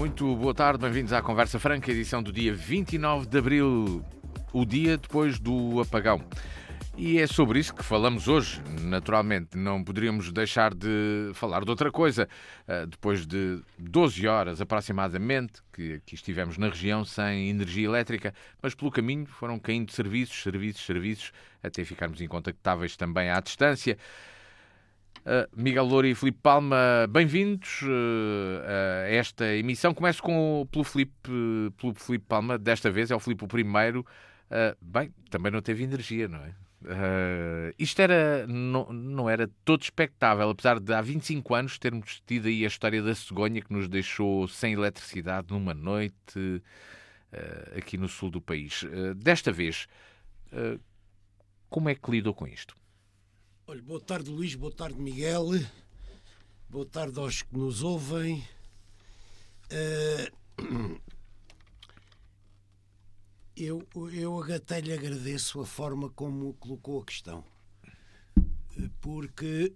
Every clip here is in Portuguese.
Muito boa tarde, bem-vindos à Conversa Franca, edição do dia 29 de Abril, o dia depois do apagão. E é sobre isso que falamos hoje, naturalmente. Não poderíamos deixar de falar de outra coisa. Depois de 12 horas aproximadamente que aqui estivemos na região sem energia elétrica, mas pelo caminho foram caindo serviços, até ficarmos incontactáveis também à distância. Miguel Loura e Filipe Palma, bem-vindos a esta emissão. Começo pelo Filipe Palma, desta vez é o Filipe o primeiro. Bem, também não teve energia, não é? Isto não era todo expectável, apesar de há 25 anos termos tido aí a história da cegonha que nos deixou sem eletricidade numa noite aqui no sul do país. Desta vez, como é que lidou com isto? Olha, boa tarde, Luís, boa tarde, Miguel, boa tarde aos que nos ouvem. Eu até lhe agradeço a forma como colocou a questão, porque,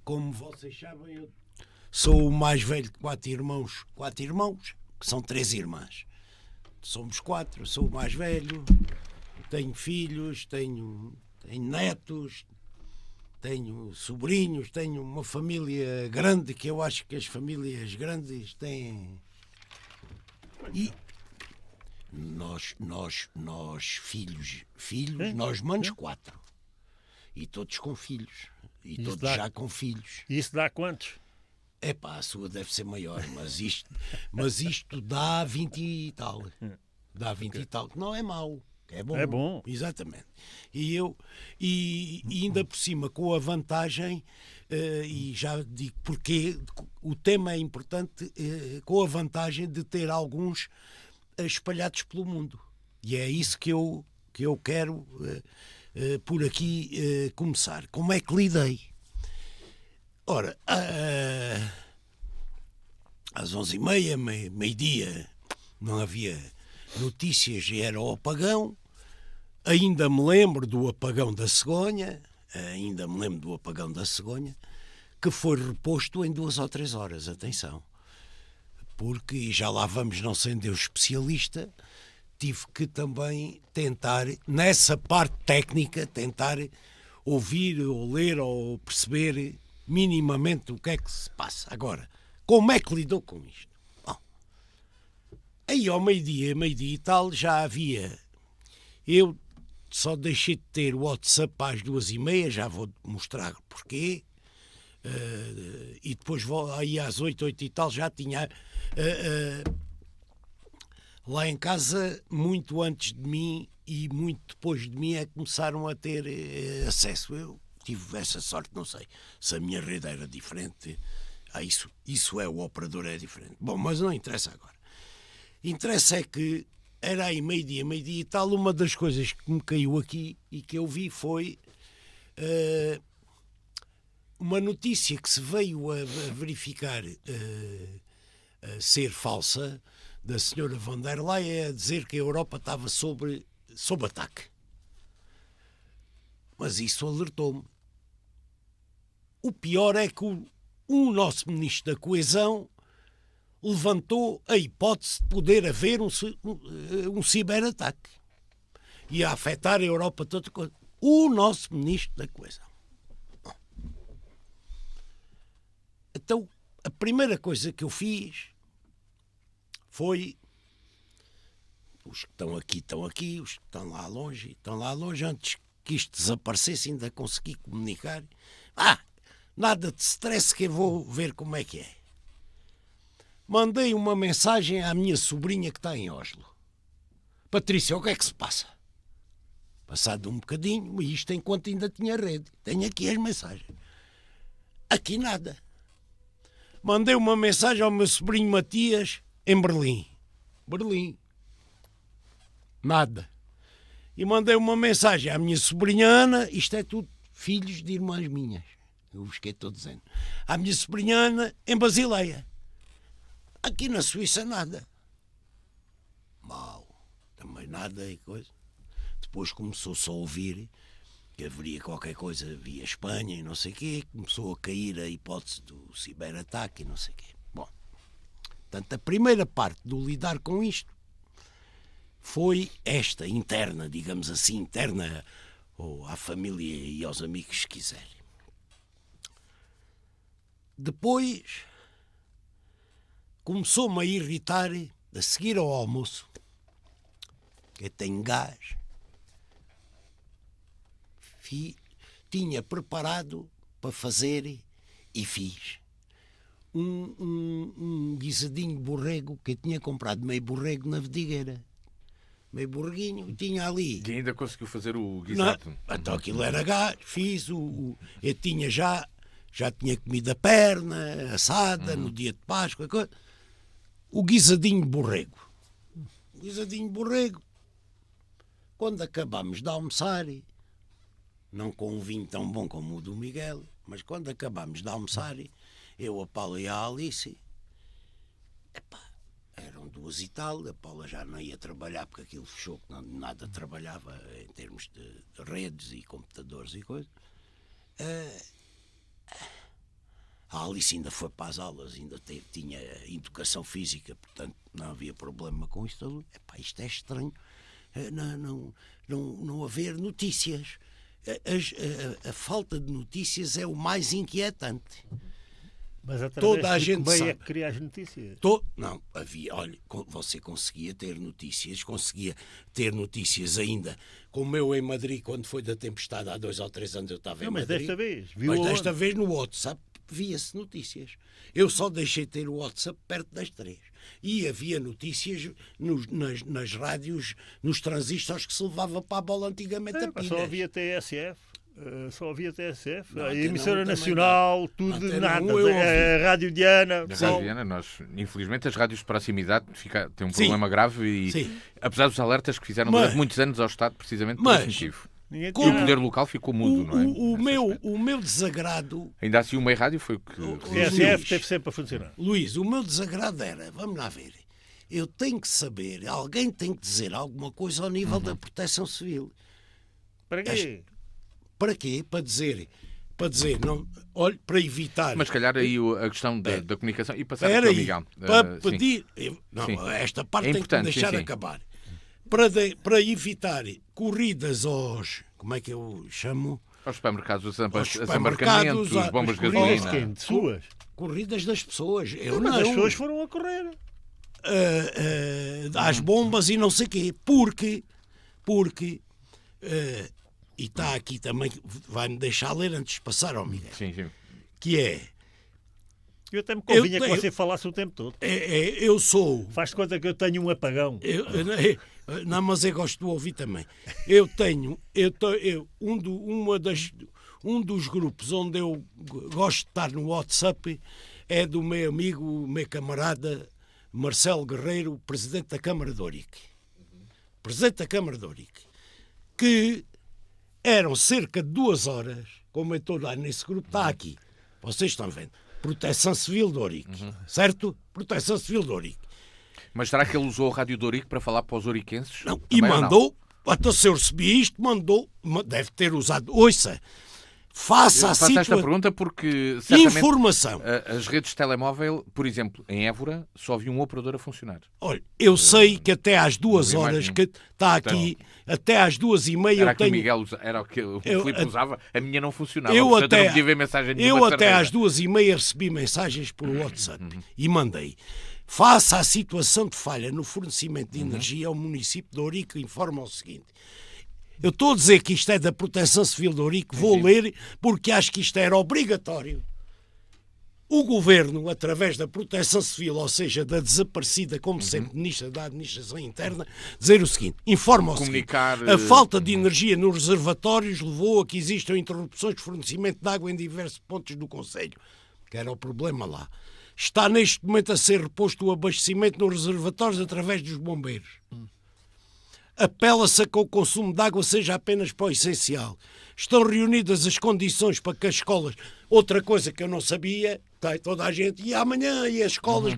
como vocês sabem, eu sou o mais velho de quatro irmãos, que são 3 irmãs. Somos 4, eu sou o mais velho, tenho filhos, tenho netos, tenho sobrinhos, tenho uma família grande, que eu acho que as famílias grandes têm. E nós filhos, nós manos 4. E todos com filhos. E isso todos já com filhos. Isso dá quantos? A sua deve ser maior, mas isto dá 20 e tal. Dá 20 e tal, que não é mau. É bom. É bom. Exatamente. E ainda por cima, com a vantagem, e já digo porque o tema é importante, com a vantagem de ter alguns espalhados pelo mundo. E é isso que eu quero por aqui começar. Como é que lidei? Ora, às 11h30, meio-dia, não havia notícias e era o apagão. Ainda me lembro do apagão da cegonha, que foi reposto em 2 ou 3 horas, atenção. Porque, já lá vamos, não sendo eu especialista, tive que também tentar, nessa parte técnica, tentar ouvir ou ler ou perceber minimamente o que é que se passa. Agora, como é que lidou com isto? Bom, aí ao meio-dia e tal, já havia... Eu só deixei de ter o WhatsApp às 2h30, já vou mostrar porquê. E depois aí às 8 e tal, já tinha... lá em casa, muito antes de mim e muito depois de mim, é que começaram a ter acesso. Eu tive essa sorte, não sei se a minha rede era diferente. Isso é, o operador é diferente. Bom, mas não interessa agora. Interessa é que era aí meio-dia e tal. Uma das coisas que me caiu aqui e que eu vi foi uma notícia que se veio a verificar ser falsa, da senhora von der Leyen, a dizer que a Europa estava sob ataque. Mas isso alertou-me. O pior é que o nosso ministro da Coesão levantou a hipótese de poder haver um ciberataque e a afetar a Europa toda coisa. O nosso ministro da Coesão. Então, a primeira coisa que eu fiz foi: os que estão aqui, os que estão lá longe, antes que isto desaparecesse, ainda consegui comunicar. Nada de stress, que eu vou ver como é que é. Mandei uma mensagem à minha sobrinha que está em Oslo. Patrícia, o que é que se passa? Passado um bocadinho, e isto enquanto ainda tinha rede. Tenho aqui as mensagens. Aqui nada. Mandei uma mensagem ao meu sobrinho Matias em Berlim. Nada. E mandei uma mensagem à minha sobrinha Ana, isto é tudo filhos de irmãs minhas. Eu busquei todos dizendo. À minha sobrinha Ana em Basileia. Aqui na Suíça nada. Mal. Também nada e coisa. Depois começou-se a ouvir que haveria qualquer coisa via Espanha e não sei o quê. Começou a cair a hipótese do ciberataque e não sei o quê. Bom, Portanto, a primeira parte do lidar com isto foi esta, interna, digamos assim, interna ou à família e aos amigos, se quiserem. Depois começou-me a irritar, a seguir ao almoço, que eu tenho gás, tinha preparado para fazer e fiz um guisadinho de borrego que eu tinha comprado meio borrego na Vedigueira. Meio borreguinho, tinha ali. E ainda conseguiu fazer o guisado? Então aquilo era gás, fiz eu tinha já tinha comido a perna assada no dia de Páscoa, o guisadinho de borrego. Guisadinho de borrego. Quando acabámos de almoçar, não com um vinho tão bom como o do Miguel, mas quando acabámos de almoçar, eu, a Paula e a Alice, eram 2 e tal, a Paula já não ia trabalhar porque aquilo fechou, que nada trabalhava em termos de redes e computadores e coisas. A Alice ainda foi para as aulas, ainda tinha educação física, portanto não havia problema com isto. Isto é estranho, não haver notícias. A falta de notícias é o mais inquietante. Mas toda a gente como sabe. É que cria as notícias? Não, havia, olha, você conseguia ter notícias ainda. Como eu em Madrid, quando foi da tempestade, há 2 ou 3 anos eu estava em Madrid. Mas desta vez no WhatsApp via-se notícias. Eu só deixei de ter o WhatsApp perto das 3. E havia notícias nas rádios, nos transistores que se levava para a bola antigamente a pilhas. Só havia TSF. Não, a emissora não, nacional, tudo, não, nada. a Rádio Diana. A Rádio Diana, infelizmente, as rádios de proximidade têm um problema grave e, apesar dos alertas que fizeram durante muitos anos ao Estado, precisamente por esse motivo. E o poder local ficou mudo, não é? O meu desagrado... Ainda assim, o meio rádio foi o que... O TSF teve sempre a funcionar. Luís, o meu desagrado era, vamos lá ver, eu tenho que saber, alguém tem que dizer alguma coisa ao nível da Proteção Civil. Para quê? Para quê? Para dizer, não, olha, para evitar... Mas, se calhar, aí a questão da comunicação... E passar para o Miguel. Para pedir... Esta parte tem que me deixar acabar. Para evitar corridas aos... Como é que eu chamo? Aos supermercados, desembarcamentos, bombas de gasolina. Suas? Corridas das pessoas. Mas as pessoas foram a correr. Às bombas e não sei o quê. Porque e está aqui também, vai-me deixar ler antes de passar ao Miguel. Sim. Que é... Eu até me convinha que você falasse o tempo todo. Eu sou... Faz de conta que eu tenho um apagão. Não, mas eu gosto de ouvir também. Um dos grupos onde eu gosto de estar no WhatsApp é do meu amigo, meu camarada Marcelo Guerreiro, presidente da Câmara de Ourique. Presidente da Câmara de Ourique. Que eram cerca de 2 horas, como eu estou lá nesse grupo, está aqui. Vocês estão vendo. Proteção Civil de Ourique. Certo? Proteção Civil de Ourique. Mas será que ele usou a Rádio de Ourique para falar para os ouriquenses? Não, e mandou, até se eu recebi isto, deve ter usado. Ouça, faça a situação. Esta pergunta porque, certamente, informação. As redes de telemóvel, por exemplo, em Évora, só havia um operador a funcionar. Olha, eu sei que até às 2 horas, que está aqui, até às 2h30 era eu tenho... Que o Miguel era o que o Filipe usava, a minha não funcionava. Eu portanto, até, eu não podia ver mensagem eu nenhuma, até às 2h30 recebi mensagens por WhatsApp e mandei. Faça a situação de falha no fornecimento de energia ao município de Ourique, informa o seguinte. Eu estou a dizer que isto é da Proteção Civil de Ourique, vou ler porque acho que isto era obrigatório. O Governo, através da Proteção Civil, ou seja, da desaparecida, como sempre, Ministra da Administração Interna, dizer o seguinte, informa o seguinte, a falta de energia nos reservatórios levou a que existam interrupções de fornecimento de água em diversos pontos do concelho, que era o problema lá. Está neste momento a ser reposto o abastecimento nos reservatórios através dos bombeiros. Apela-se a que o consumo de água seja apenas para o essencial. Estão reunidas as condições para que as escolas... Outra coisa que eu não sabia, está toda a gente, e amanhã, e as escolas...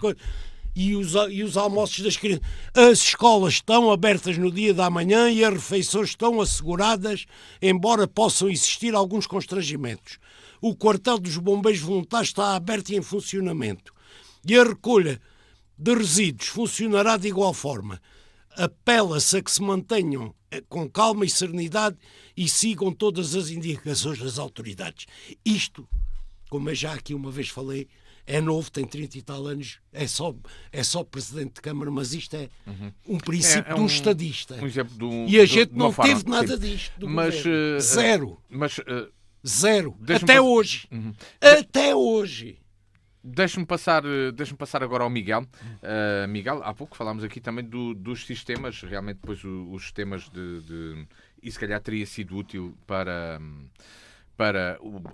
E os almoços das crianças. As escolas estão abertas no dia da manhã e as refeições estão asseguradas, embora possam existir alguns constrangimentos. O quartel dos bombeiros voluntários está aberto e em funcionamento. E a recolha de resíduos funcionará de igual forma. Apela-se a que se mantenham com calma e serenidade e sigam todas as indicações das autoridades. Isto, como eu já aqui uma vez falei, é novo, tem 30 e tal anos, é só presidente de Câmara, mas isto é um princípio de um estadista. Um exemplo E a gente não teve nada disto do mas, governo. Zero. Mas Zero. deixa-me Até fazer- hoje. Até hoje. deixe-me passar agora ao Miguel. Miguel, há pouco falámos aqui também dos sistemas, realmente depois os sistemas e se calhar teria sido útil para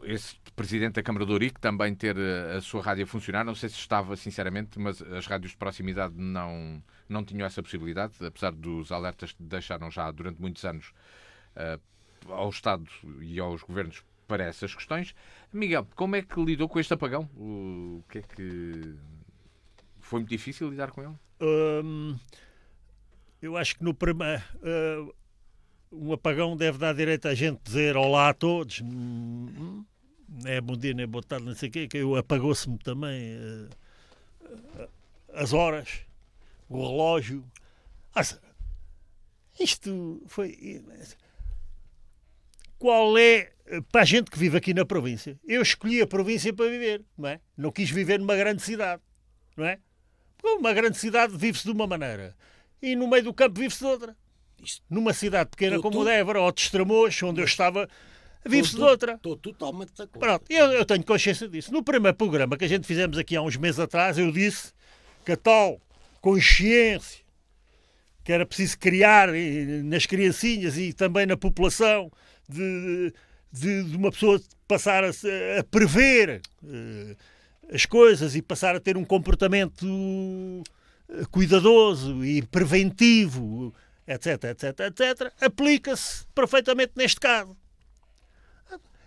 esse presidente da Câmara de Ourique também ter a sua rádio a funcionar. Não sei se estava, sinceramente, mas as rádios de proximidade não tinham essa possibilidade, apesar dos alertas que deixaram já durante muitos anos ao Estado e aos governos para essas questões. Miguel, como é que lidou com este apagão? O que é que... Foi muito difícil lidar com ele? Eu acho que no primeiro... um apagão deve dar direito a gente dizer olá a todos. Não é bom dia, nem boa tarde, não sei o quê, que apagou-se-me também as horas, o relógio. Isto foi... Qual é, para a gente que vive aqui na província, eu escolhi a província para viver, não é? Não quis viver numa grande cidade, não é? Porque uma grande cidade vive-se de uma maneira e no meio do campo vive-se de outra. Numa cidade pequena como o de Évora ou de Estremoz, onde eu estava, vive-se de outra. Estou totalmente de acordo. Pronto, eu tenho consciência disso. No primeiro programa que a gente fizemos aqui há uns meses atrás, eu disse que a tal consciência que era preciso criar nas criancinhas e também na população de uma pessoa passar a prever as coisas e passar a ter um comportamento cuidadoso e preventivo, etc, etc, etc, aplica-se perfeitamente neste caso.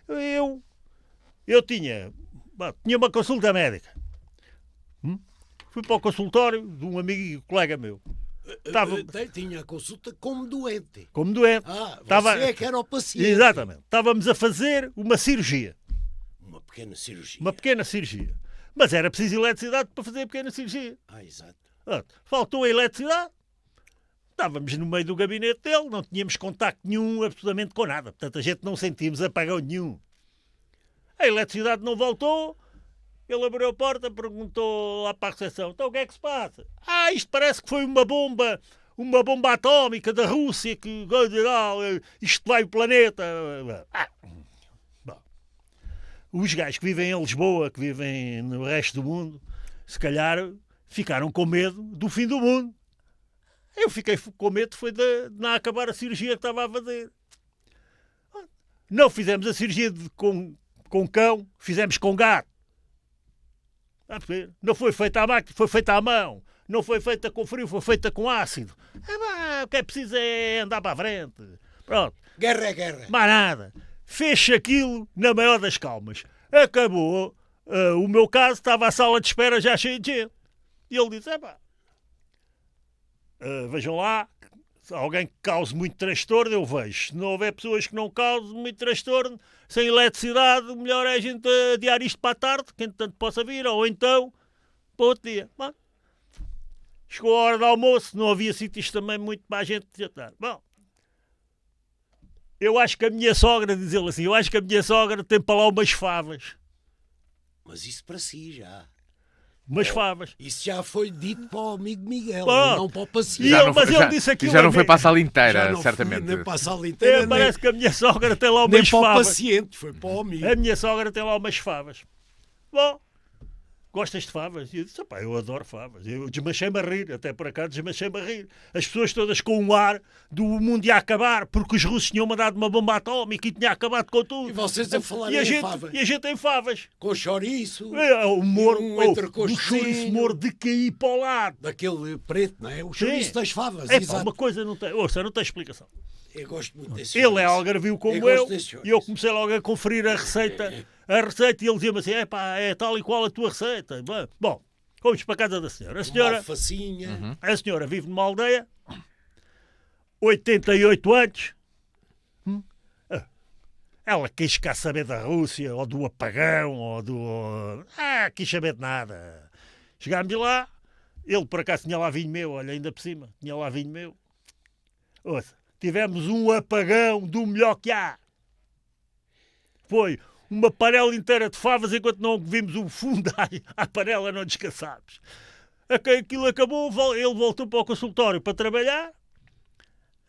Eu tinha uma consulta médica. Fui para o consultório de um amigo e colega meu. Tinha a consulta como doente. Como doente. Você é que era o paciente. Exatamente. Estávamos a fazer uma cirurgia. Uma pequena cirurgia. Uma pequena cirurgia. Mas era preciso eletricidade para fazer a pequena cirurgia. Exato. Faltou a eletricidade. Estávamos no meio do gabinete dele, não tínhamos contacto nenhum absolutamente com nada. Portanto, a gente não sentimos apagão nenhum. A eletricidade não voltou. Ele abriu a porta, perguntou lá para a recepção: então o que é que se passa? Isto parece que foi uma bomba atómica da Rússia que isto vai o planeta. Bom. Os gajos que vivem em Lisboa, que vivem no resto do mundo, se calhar ficaram com medo do fim do mundo. Eu fiquei com medo foi de não acabar a cirurgia que estava a fazer. Não fizemos a cirurgia com cão, fizemos com gato. Não foi feita à máquina, foi feita à mão. Não foi feita com frio, foi feita com ácido. O que é preciso é andar para a frente. Pronto. Guerra é guerra. Mais nada. Fez aquilo na maior das calmas. Acabou. O meu caso, estava a sala de espera já cheia de gente. E ele disse, vejam lá, alguém que cause muito transtorno, eu vejo. Se não houver pessoas que não causem muito transtorno, sem eletricidade, o melhor é a gente adiar isto para a tarde, que entretanto possa vir, ou então para outro dia. Bom, chegou a hora do almoço, não havia sítios também muito para a gente jantar. Bom, eu acho que a minha sogra, diz ele assim, eu acho que a minha sogra tem para lá umas favas. Mas isso para si já. Umas favas. Isso já foi dito para o amigo Miguel, não para o paciente. Ele disse aquilo já não foi para a sala inteira, já certamente. Nem para a sala inteira, parece que a minha sogra tem lá umas nem favas. para o paciente, foi para o amigo. A minha sogra tem lá umas favas. Bom, gostas de favas? E eu disse, eu adoro favas. Eu desmanchei-me a rir, até por acaso desmanchei-me a rir. As pessoas todas com um ar do mundo ia acabar, porque os russos tinham mandado uma bomba atómica e tinha acabado com tudo. E vocês a falar em favas. E a gente tem favas. Com chouriço. O morro, um chouriço morro de cair para o lado. Daquele preto, não é? O chouriço das favas, exato. Uma coisa não tem, não tem explicação. Eu gosto muito desse chouriço. Ele é algarvio como eu e eu comecei logo a conferir a receita. E ele dizia-me assim, é tal e qual a tua receita. Bom, fomos para a casa da senhora. A senhora vive numa aldeia, 88 anos. Ela quis cá saber da Rússia, ou do apagão, ou do... quis saber de nada. Chegámos lá, Ele, por acaso, tinha lá vinho meu, olha, ainda por cima, tinha lá vinho meu. Ouça, tivemos um apagão do melhor que há. Foi uma panela inteira de favas enquanto não vimos o fundo à panela, não descansámos. Aquilo acabou, ele voltou para o consultório para trabalhar.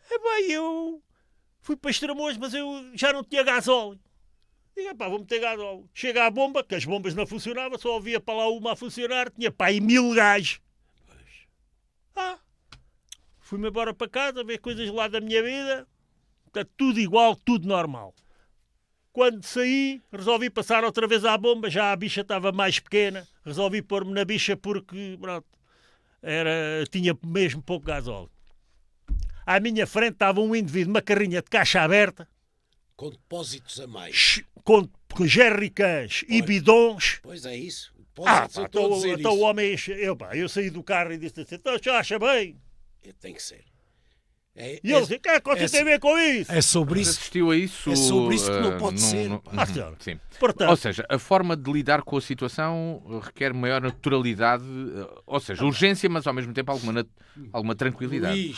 E bem, eu fui para Estremoz, mas eu já não tinha gasóleo. Digo, pá, vou meter gasóleo. Chega à bomba, que as bombas não funcionavam, só havia para lá uma a funcionar, tinha pá, aí 1000 gajos. Fui-me embora para casa, ver coisas lá da minha vida. Está tudo igual, tudo normal. Quando saí, resolvi passar outra vez à bomba, já a bicha estava mais pequena. Resolvi pôr-me na bicha porque, pronto, tinha mesmo pouco gasóleo. À minha frente estava um indivíduo, uma carrinha de caixa aberta, Com depósitos a mais. com jerrycans e bidons. Pois é isso. Depósitos, eu estou a dizer então o isso. homem, eu saí do carro e disse assim, então já acha bem? Tem que ser. E ele disse, o que é que você tem a ver com isso? É sobre Mas isso. assistiu a isso? É sobre isso que não pode ser. Senhor. Sim. Portanto, Ou seja, a forma de lidar com a situação requer maior naturalidade, ou seja, urgência, mas ao mesmo tempo alguma tranquilidade. Luís,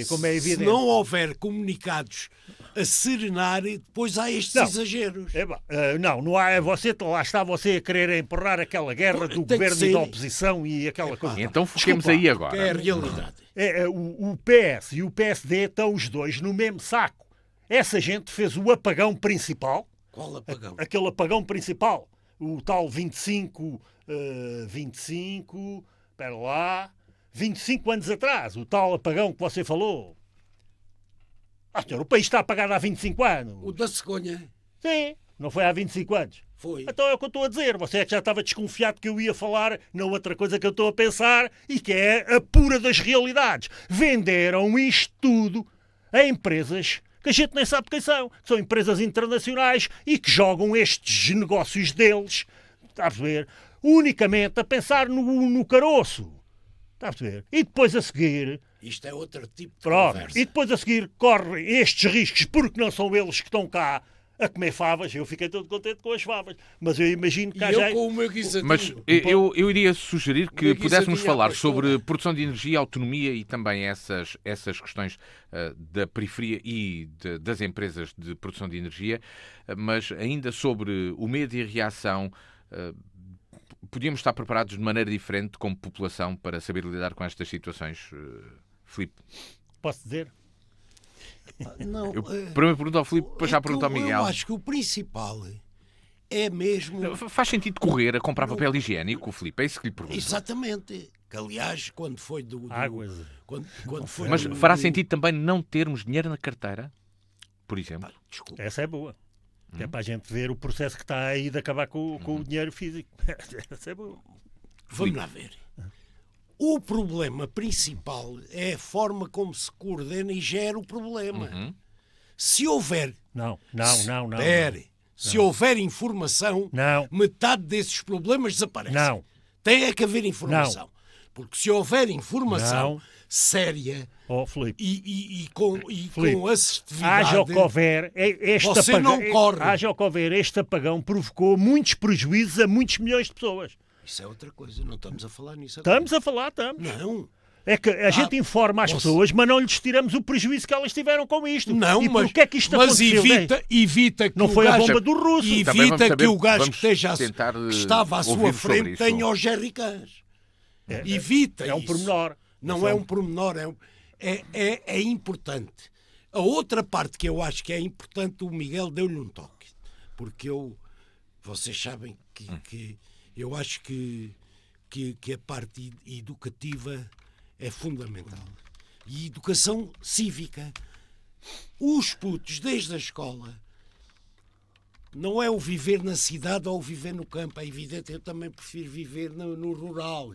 e como é se evidente. não houver comunicados a serenar, depois há estes exageros. não há, lá está você a querer empurrar aquela guerra do Tem que governo e ser. da oposição e aquela coisa. Então foquemos Desculpa, aí agora. É a realidade. O PS e o PSD estão os dois no mesmo saco. Essa gente fez o apagão principal. Qual apagão? Aquele apagão principal. O tal 25, espera lá, 25 anos atrás. O tal apagão que você falou. Senhor, o país está apagado há 25 anos. O da cegonha. Sim, não foi há 25 anos. Foi. Então é o que eu estou a dizer. Você é que já estava desconfiado que eu ia falar na outra coisa que eu estou a pensar e que é a pura das realidades. Venderam isto tudo a empresas que a gente nem sabe quem são. São empresas internacionais e que jogam estes negócios deles, está a perceber, unicamente a pensar no caroço. Está a perceber? E depois a seguir... Isto é outro tipo de Pronto. conversa. E depois a seguir correm estes riscos porque não são eles que estão cá a comer favas. Eu fiquei todo contente com as favas. Mas eu imagino que E já... eu com o meu guisadinho. Mas eu iria sugerir que Uma pudéssemos guisadinha à falar pastora. sobre produção de energia, autonomia e também essas questões da periferia e das empresas de produção de energia, mas ainda sobre o medo e a reação. Podíamos estar preparados de maneira diferente como população para saber lidar com estas situações, Filipe? Posso dizer? Não, Primeiro pergunto ao Filipe, depois já pergunto ao Miguel. Eu acho que o principal é mesmo... Faz sentido correr a comprar papel higiênico, Filipe? É isso que lhe pergunto. Exatamente. Que, aliás, quando foi do... Águas. Quando foi Mas do- fará sentido também não termos dinheiro na carteira, por exemplo? Desculpa. Essa é boa. Que é para a gente ver o processo que está aí de acabar com o dinheiro físico. Essa é boa. Vamos lá ver. O problema principal é a forma como se coordena e gera o problema. Se houver... Não. Espere. Se houver informação, Não. metade desses problemas desaparecem. Não. Tem é que haver informação. Porque se houver informação Não. séria Oh, Filipe. e com Filipe, assertividade... haja o que houver, Você não corre. haja o que houver, este apagão provocou muitos prejuízos a muitos milhões de pessoas. Isso é outra coisa, não estamos a falar nisso agora. Estamos a falar, estamos. Não, É que a gente informa as você- pessoas, mas não lhes tiramos o prejuízo que elas tiveram com isto. não, e mas, porquê é que isto mas aconteceu? evita que Não o foi a gajo, bomba do russo. Também vamos evita saber, que o gajo vamos que, tentar, que estava à ouvir sua sobre frente isso. tenha os jerrycans. Evita É um isso. pormenor. Não é um pormenor, é importante. A outra parte que eu acho que é importante, o Miguel deu-lhe um toque. Porque vocês sabem que eu acho que a parte educativa é fundamental. E educação cívica. Os putos, desde a escola, não é o viver na cidade ou o viver no campo. É evidente, eu também prefiro viver no rural.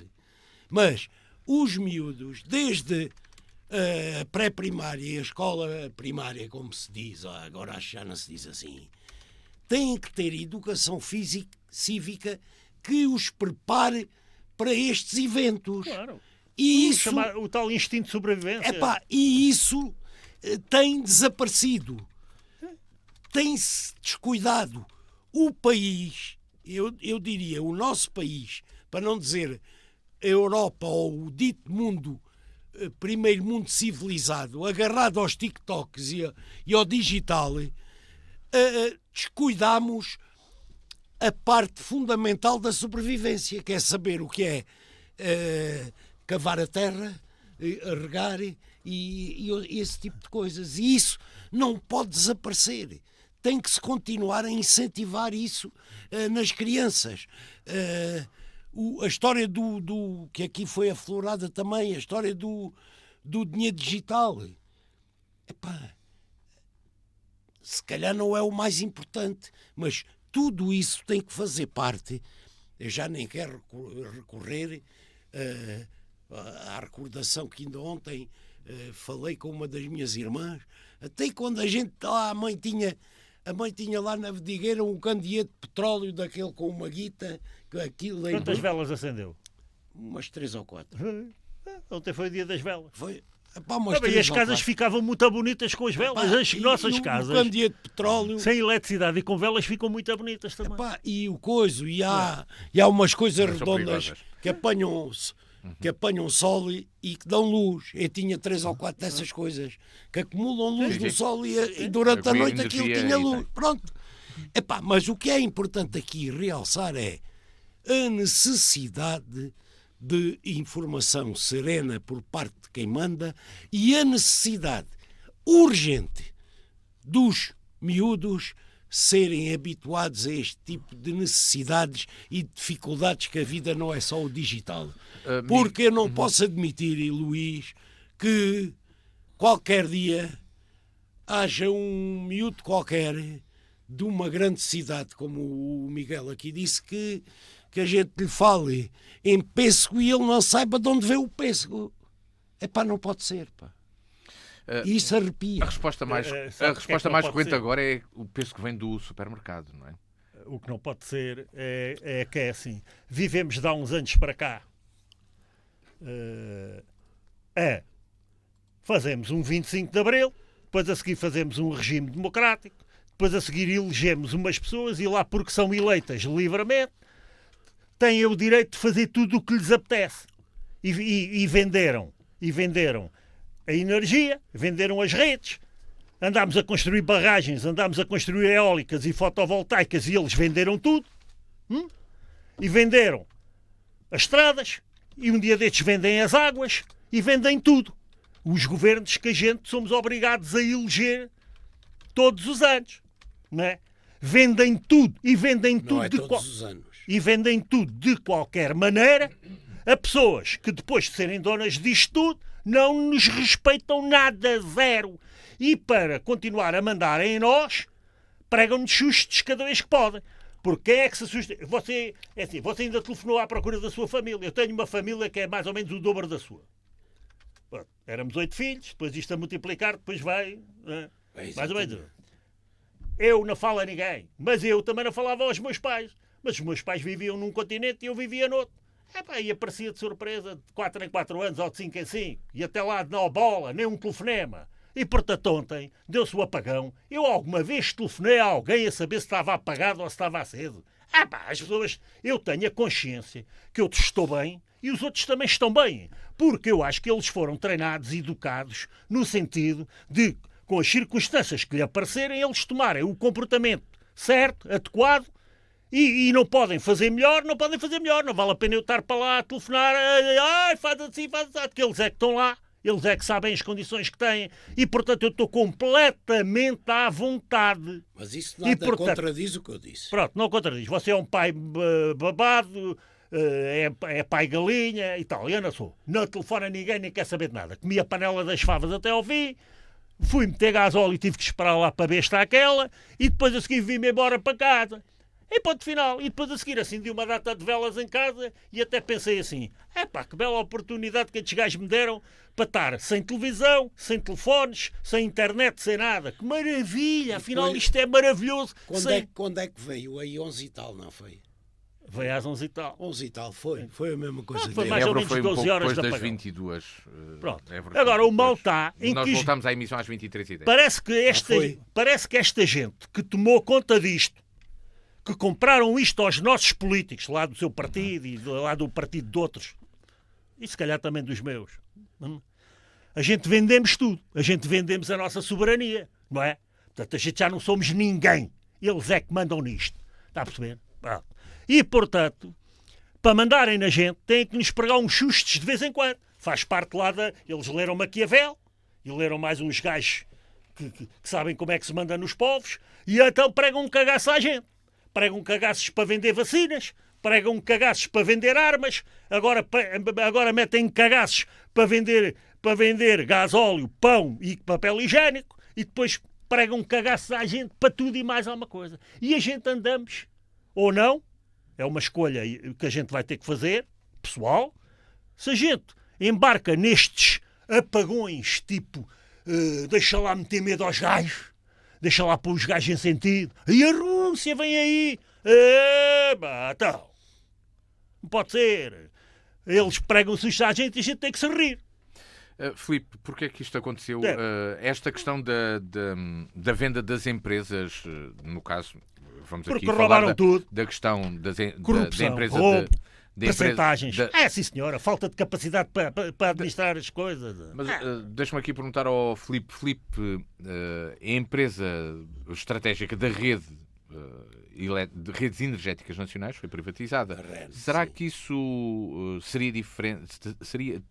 Mas os miúdos, desde a pré-primária e a escola primária, como se diz, agora acho que já não se diz assim, têm que ter educação cívica que os prepare para estes eventos. Claro. E isso, O tal instinto de sobrevivência. e isso tem desaparecido. Tem-se descuidado. O país, eu diria, o nosso país, para não dizer a Europa ou o dito mundo, primeiro mundo civilizado, agarrado aos TikToks e ao digital, descuidamos a parte fundamental da sobrevivência, que é saber o que é cavar a terra, regar e esse tipo de coisas. E isso não pode desaparecer. Tem que se continuar a incentivar isso nas crianças. A história do que aqui foi aflorada também, a história do dinheiro digital. Epá, se calhar não é o mais importante, mas tudo isso tem que fazer parte. Eu já nem quero recorrer à recordação que ainda ontem falei com uma das minhas irmãs. Até quando a gente lá, a mãe tinha lá na Vedigueira um candeeiro de petróleo daquele com uma guita. Aquilo Quantas velas acendeu? Umas 3 ou 4. Ontem foi o dia das velas. Foi. Epá, E as casas ficavam muito bonitas com as velas. As nossas casas, o candeeiro de petróleo, sem eletricidade e com velas, ficam muito bonitas também. epá, e o coiso, e há umas coisas redondas que apanham sol e que dão luz. Eu tinha 3 ou 4 dessas coisas que acumulam luz no sol e durante a noite aquilo tinha luz. Pronto. Epá, mas o que é importante aqui realçar é a necessidade de informação serena por parte de quem manda e a necessidade urgente dos miúdos serem habituados a este tipo de necessidades e dificuldades, que a vida não é só o digital. Porque eu não posso admitir, Luís, que qualquer dia haja um miúdo qualquer de uma grande cidade, como o Miguel aqui disse, que a gente lhe fale em pêssego e ele não saiba de onde veio o pêssego. Epá, não pode ser, pá. E isso arrepia. A resposta mais corrente agora é o pêssego que vem do supermercado, não é? O que não pode ser é que é assim. Vivemos de há uns anos para cá. Fazemos um 25 de Abril, depois a seguir fazemos um regime democrático, depois a seguir elegemos umas pessoas e lá, porque são eleitas livremente, têm o direito de fazer tudo o que lhes apetece. E venderam a energia, venderam as redes, andámos a construir barragens, andámos a construir eólicas e fotovoltaicas e eles venderam tudo. E venderam as estradas, e um dia destes vendem as águas e vendem tudo. Os governos que a gente somos obrigados a eleger todos os anos. Não é? Vendem tudo e vendem tudo não é todos os anos. E vendem tudo de qualquer maneira a pessoas que depois de serem donas disto tudo não nos respeitam nada, zero. E para continuar a mandar em nós, pregam-nos sustos cada vez que podem. Porque quem é que se assusta? Você ainda telefonou à procura da sua família. Eu tenho uma família que é mais ou menos o dobro da sua. Pronto, éramos 8 filhos, depois isto a multiplicar, depois vai... mais ou menos. Eu não falo a ninguém, mas eu também não falava aos meus pais. Mas os meus pais viviam num continente e eu vivia noutro. E aparecia de surpresa de 4 em 4 anos ou de 5 em 5. E até lá de não bola, nem um telefonema. E portanto ontem deu-se o apagão. Eu alguma vez telefonei a alguém a saber se estava apagado ou se estava aceso. As pessoas... Eu tenho a consciência que eu estou bem e os outros também estão bem. Porque eu acho que eles foram treinados e educados no sentido de, com as circunstâncias que lhe aparecerem, eles tomarem o comportamento certo, adequado. E não podem fazer melhor, não vale a pena eu estar para lá a telefonar, faz assim, porque eles é que estão lá, eles é que sabem as condições que têm, e portanto eu estou completamente à vontade. Mas isso nada contradiz o que eu disse. Pronto, não contradiz. Você é um pai babado, é pai galinha e tal, eu não sou. Não telefona a ninguém, nem quer saber de nada. Comi a panela das favas até ao fim, fui meter gasóleo e tive que esperar lá para a besta aquela, e depois a seguir vim-me embora para casa. E ponto final. E depois a seguir acendi uma data de velas em casa e até pensei assim, que bela oportunidade que estes gajos me deram para estar sem televisão, sem telefones, sem internet, sem nada. Que maravilha, afinal isto é maravilhoso. Quando é que veio? Aí 11 e tal, não foi? Veio às 11 e tal. 11 e tal, foi a mesma coisa. Foi mais ou menos 12 horas depois das 22. Pronto. Agora o mal está em nós que... Nós voltamos à emissão às 23h10. Parece que esta gente que tomou conta disto, que compraram isto aos nossos políticos, lá do seu partido e lá do partido de outros, e se calhar também dos meus. A gente vendemos tudo. A gente vendemos a nossa soberania, não é? Portanto, a gente já não somos ninguém. Eles é que mandam nisto. Está a perceber? E, portanto, para mandarem na gente, têm que nos pregar uns sustos de vez em quando. Faz parte lá da... Eles leram Maquiavel e leram mais uns gajos que sabem como é que se manda nos povos e então pregam um cagaço à gente. Pregam cagaços para vender vacinas, pregam cagaços para vender armas, agora metem cagaços para vender gasóleo, pão e papel higiênico e depois pregam cagaços à gente para tudo e mais alguma coisa. E a gente andamos, ou não, é uma escolha que a gente vai ter que fazer, pessoal. Se a gente embarca nestes apagões, tipo, deixa lá meter medo aos gajos, deixa lá pôr os gajos em sentido, e a Rússia vem aí, então, não pode ser. Eles pregam susto à gente e a gente tem que se rir. Filipe, porquê é que isto aconteceu? Esta questão da venda das empresas, no caso, vamos porque aqui roubaram falar tudo. da questão da Corrupção, empresa roubo, de percentagens. Sim senhora, falta de capacidade para administrar as coisas. Mas deixa-me aqui perguntar ao Filipe. Filipe, a empresa estratégica da rede de redes energéticas nacionais foi privatizada. Será que isso seria diferente?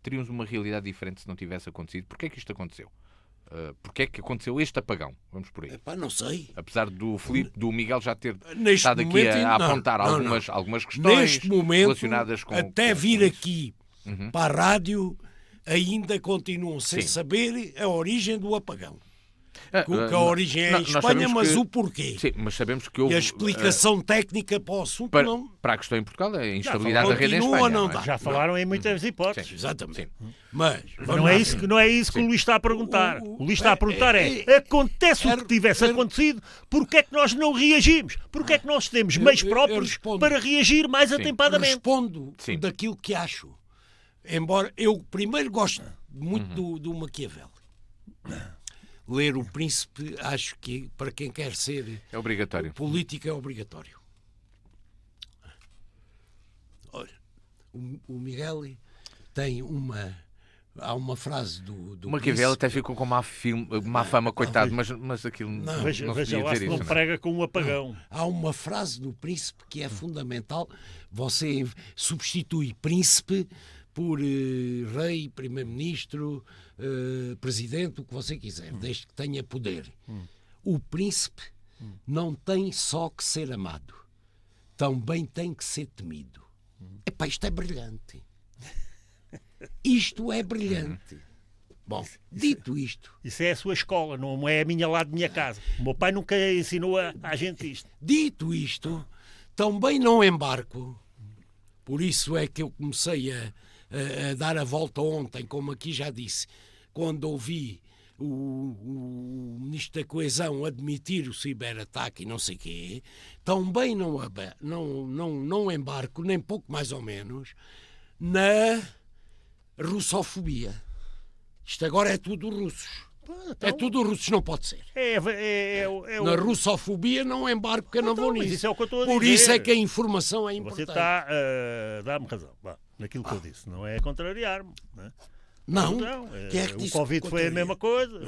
Teríamos uma realidade diferente se não tivesse acontecido? Porquê é que isto aconteceu? Porquê é que aconteceu este apagão? Vamos por aí. Epá, não sei. Apesar do Miguel já ter Neste estado aqui momento, a apontar algumas questões neste momento, relacionadas com... até vir isso. aqui para a rádio, ainda continuam sem saber a origem do apagão. Que a origem é em Espanha, mas o porquê. Sim, mas sabemos que houve... E a explicação técnica para o assunto não... Para a questão em Portugal, é a instabilidade da rede em continua Espanha. a não é? dar. Já falaram em muitas hipóteses. Exatamente. Sim. Mas Não é isso que o Luís está a perguntar. O Luís está a perguntar acontece o que tivesse acontecido, porque é que nós não reagimos? Porque é que nós temos meios próprios para reagir mais atempadamente? respondo daquilo que acho. Embora eu primeiro gosto muito do Maquiavel. Ler O Príncipe, acho que para quem quer ser É obrigatório. político é obrigatório. Olha, o Miguel tem há uma frase do O Maquiavel Príncipe. até ficou com má fama, coitado, mas aquilo não Veja se lá podia se dizer não isso. prega com um apagão. Há uma frase do Príncipe que é fundamental. Você substitui príncipe por rei, primeiro-ministro, presidente, o que você quiser, desde que tenha poder. O príncipe não tem só que ser amado, também tem que ser temido. Epá, isto é brilhante. Isto é brilhante. Bom, dito isto, Isso é a sua escola, não é a minha lá de minha casa. O meu pai nunca ensinou a gente isto. dito isto, também não embarco. Por isso é que eu comecei a dar a volta ontem, como aqui já disse, quando ouvi o Ministro da Coesão admitir o ciberataque e não sei o quê, também não embarco, nem pouco mais ou menos, na russofobia. Isto agora é tudo russos. Então, É tudo russos, não pode ser. Na russofobia não embarco, que eu não vou mas nisso. isso é o que eu estou a Por dizer. isso é que a informação é Você importante. está a dar-me razão naquilo que eu disse. Não é contrariar-me. Não é? Quem é que O disse Covid que foi a contraria? mesma coisa.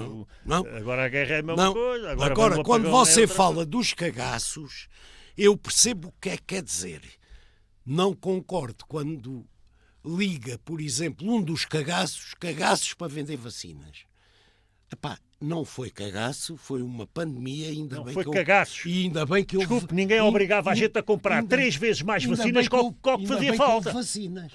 Não. Agora a guerra é a mesma Não. coisa. Agora, vem um quando apagão, você é outra fala coisa. dos cagaços, eu percebo o que é que quer dizer. Não concordo quando liga, por exemplo, um dos cagaços para vender vacinas. Epá, não foi cagaço, foi uma pandemia, ainda Não bem foi que cagaços. E ainda bem que houve... Desculpe, ninguém obrigava a gente a comprar ainda- 3 vezes mais ainda vacinas bem que o que ainda fazia bem houve falta. vacinas.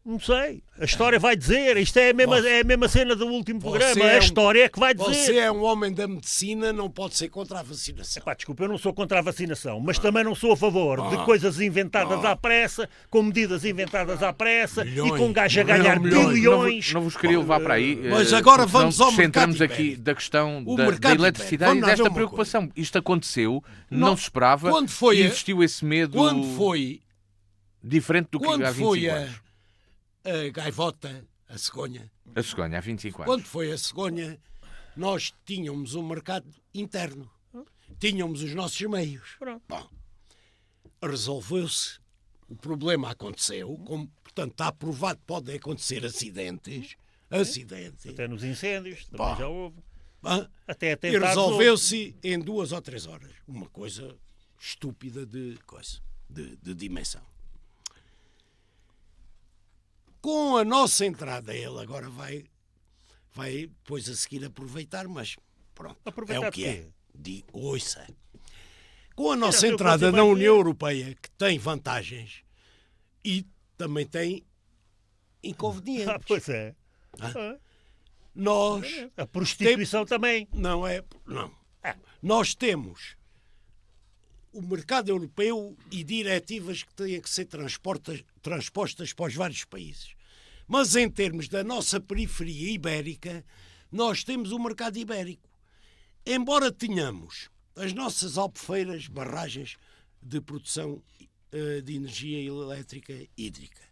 Não sei. A história vai dizer. Isto é a mesma cena do último programa. é A um- história é que vai dizer. Você é um homem da medicina, não pode ser contra a vacinação. Pá, desculpa, eu não sou contra a vacinação, mas também não sou a favor de coisas inventadas à pressa, com medidas inventadas à pressa Milhões. e com gajo a ganhar Milhões. bilhões. Não vos queria levar para aí. Mas agora porque senão vamos ao centramos mercado aqui ibérico. da questão O da mercado eletricidade ibérico. e Vamos lá ver desta uma preocupação. Isto aconteceu, não se esperava Quando foi e a- existiu esse medo Quando foi diferente do que Quando há 25 foi anos. a gaivota, a cegonha, A cegonha, há 25 anos. quando foi a cegonha, nós tínhamos um mercado interno. Tínhamos os nossos meios. Pronto. Bom, resolveu-se o problema aconteceu, como, portanto, está provado que podem acontecer acidentes. Acidentes. Até nos incêndios, também Pá. já houve. Hã? Até E atentados resolveu-se em 2 ou 3 horas. Uma coisa estúpida de dimensão. Com a nossa entrada, ele agora vai depois a seguir aproveitar, mas pronto, Aproveitar é o que de é. quê? Ouça. Com a nossa eu entrada consigo na aqui- União Europeia, que tem vantagens e também tem inconvenientes. Pois é. Nós A prostituição também. não. Nós temos o mercado europeu e diretivas que têm que ser transpostas para os vários países. Mas em termos da nossa periferia ibérica, nós temos o mercado ibérico. Embora tenhamos as nossas albufeiras, barragens de produção de energia elétrica hídrica,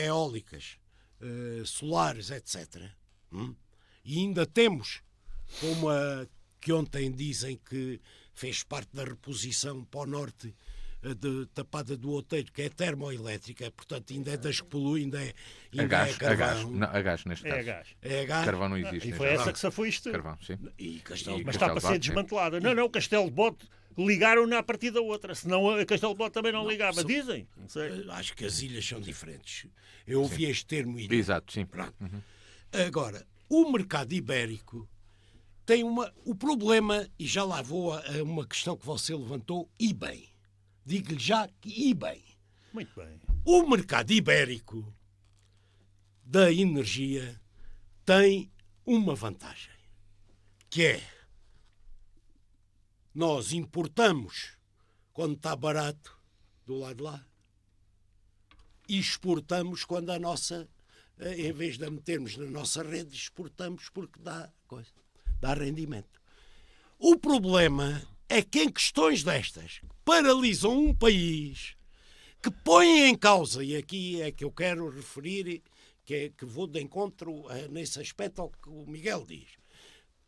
eólicas, solares, etc. E ainda temos, como a que ontem dizem que fez parte da reposição para o norte de Tapada do Outeiro, que é termoelétrica, portanto ainda é das que polui, ainda é carvão. A gás, neste É caso. a gás. É gás. Carvão não existe. E neste foi caso. essa que se foi isto. Carvão, sim. E Castelo Mas Castelo está para de ser Bote, desmantelada. Não, Castelo de Bote ligaram-na a partir da outra. Senão a Castelo de Bote também não ligava. são- Dizem. Não sei. Acho que as ilhas são diferentes. Eu ouvi este termo ilha. Exato, sim. Pronto. Agora, o mercado ibérico tem o problema, e já lá vou a uma questão que você levantou, e bem. Digo-lhe já que e bem. Muito bem. O mercado ibérico da energia tem uma vantagem, que é nós importamos quando está barato do lado de lá e exportamos quando a nossa, em vez de a metermos na nossa rede, exportamos porque dá rendimento. O problema é que em questões destas que paralisam um país, que põem em causa, e aqui é que eu quero referir, que vou de encontro nesse aspecto ao que o Miguel diz,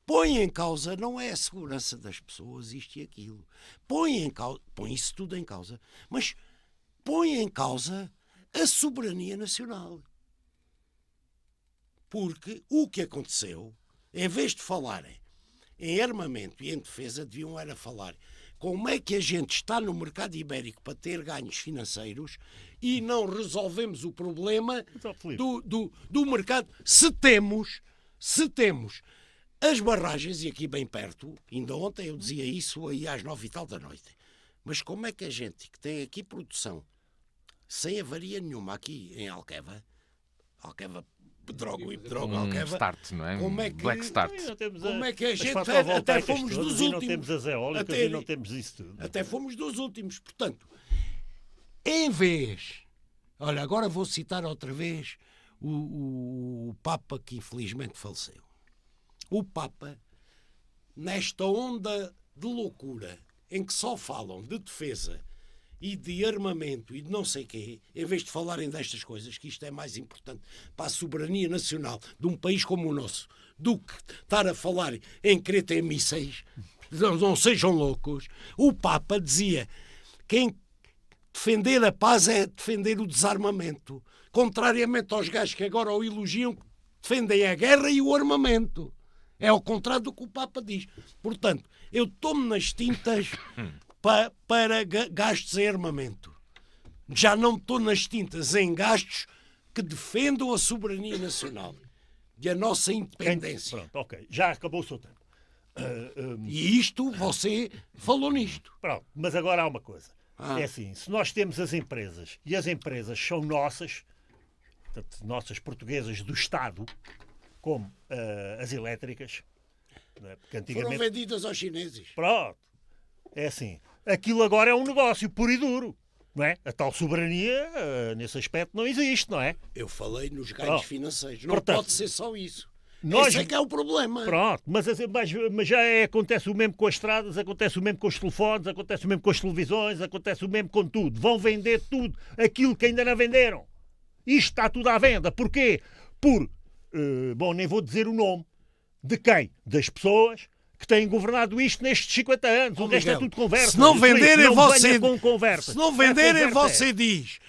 põe em causa não é a segurança das pessoas, isto e aquilo, põe isso tudo em causa, mas põe em causa a soberania nacional. Porque o que aconteceu, em vez de falarem em armamento e em defesa, deviam era falar como é que a gente está no mercado ibérico para ter ganhos financeiros e não resolvemos o problema do mercado. Se temos as barragens, e aqui bem perto, ainda ontem eu dizia isso aí às 9 e tal da noite, mas como é que a gente que tem aqui produção sem avaria nenhuma aqui em Alqueva, Pedrógão, Alqueva, Start, não é? como é que- Black Start. como é que a as gente fotovoltaicas até fomos todas, dos e não últimos. temos as eólicas Até- e não temos isso tudo. Até fomos dos últimos. Portanto, em vez... Olha, agora vou citar outra vez o Papa que infelizmente faleceu. O Papa, nesta onda de loucura em que só falam de defesa e de armamento e de não sei quê, em vez de falarem destas coisas, que isto é mais importante para a soberania nacional de um país como o nosso, do que estar a falar em querer ter mísseis, não sejam loucos. O Papa dizia: quem defender a paz é defender o desarmamento, contrariamente aos gajos que agora o elogiam, que defendem a guerra e o armamento. É ao contrário do que o Papa diz. Portanto, eu tomo nas tintas para gastos em armamento. Já não estou nas tintas em gastos que defendam a soberania nacional e a nossa independência. Pronto, ok. Já acabou o seu tempo. E isto, você falou nisto. Pronto, mas agora há uma coisa. É assim, se nós temos as empresas, e as empresas são nossas, portanto, nossas portuguesas do Estado, como as elétricas, não é? Porque Foram antigamente... vendidas aos chineses. Pronto. É assim. Aquilo agora é um negócio puro e duro. Não é? A tal soberania, nesse aspecto, não existe, não é? Eu falei nos ganhos Pronto. financeiros. Não Portanto, pode ser só isso. nós- Esse é que é o problema. Pronto, mas já acontece o mesmo com as estradas, acontece o mesmo com os telefones, acontece o mesmo com as televisões, acontece o mesmo com tudo. Vão vender tudo aquilo que ainda não venderam. Isto está tudo à venda. Porquê? Nem vou dizer o nome. De quem? Das pessoas que têm governado isto nestes 50 anos. O resto é Miguel, tudo conversa. se não Filipe, venderem, não você, venha com conversa. se não venderem, A conversa você diz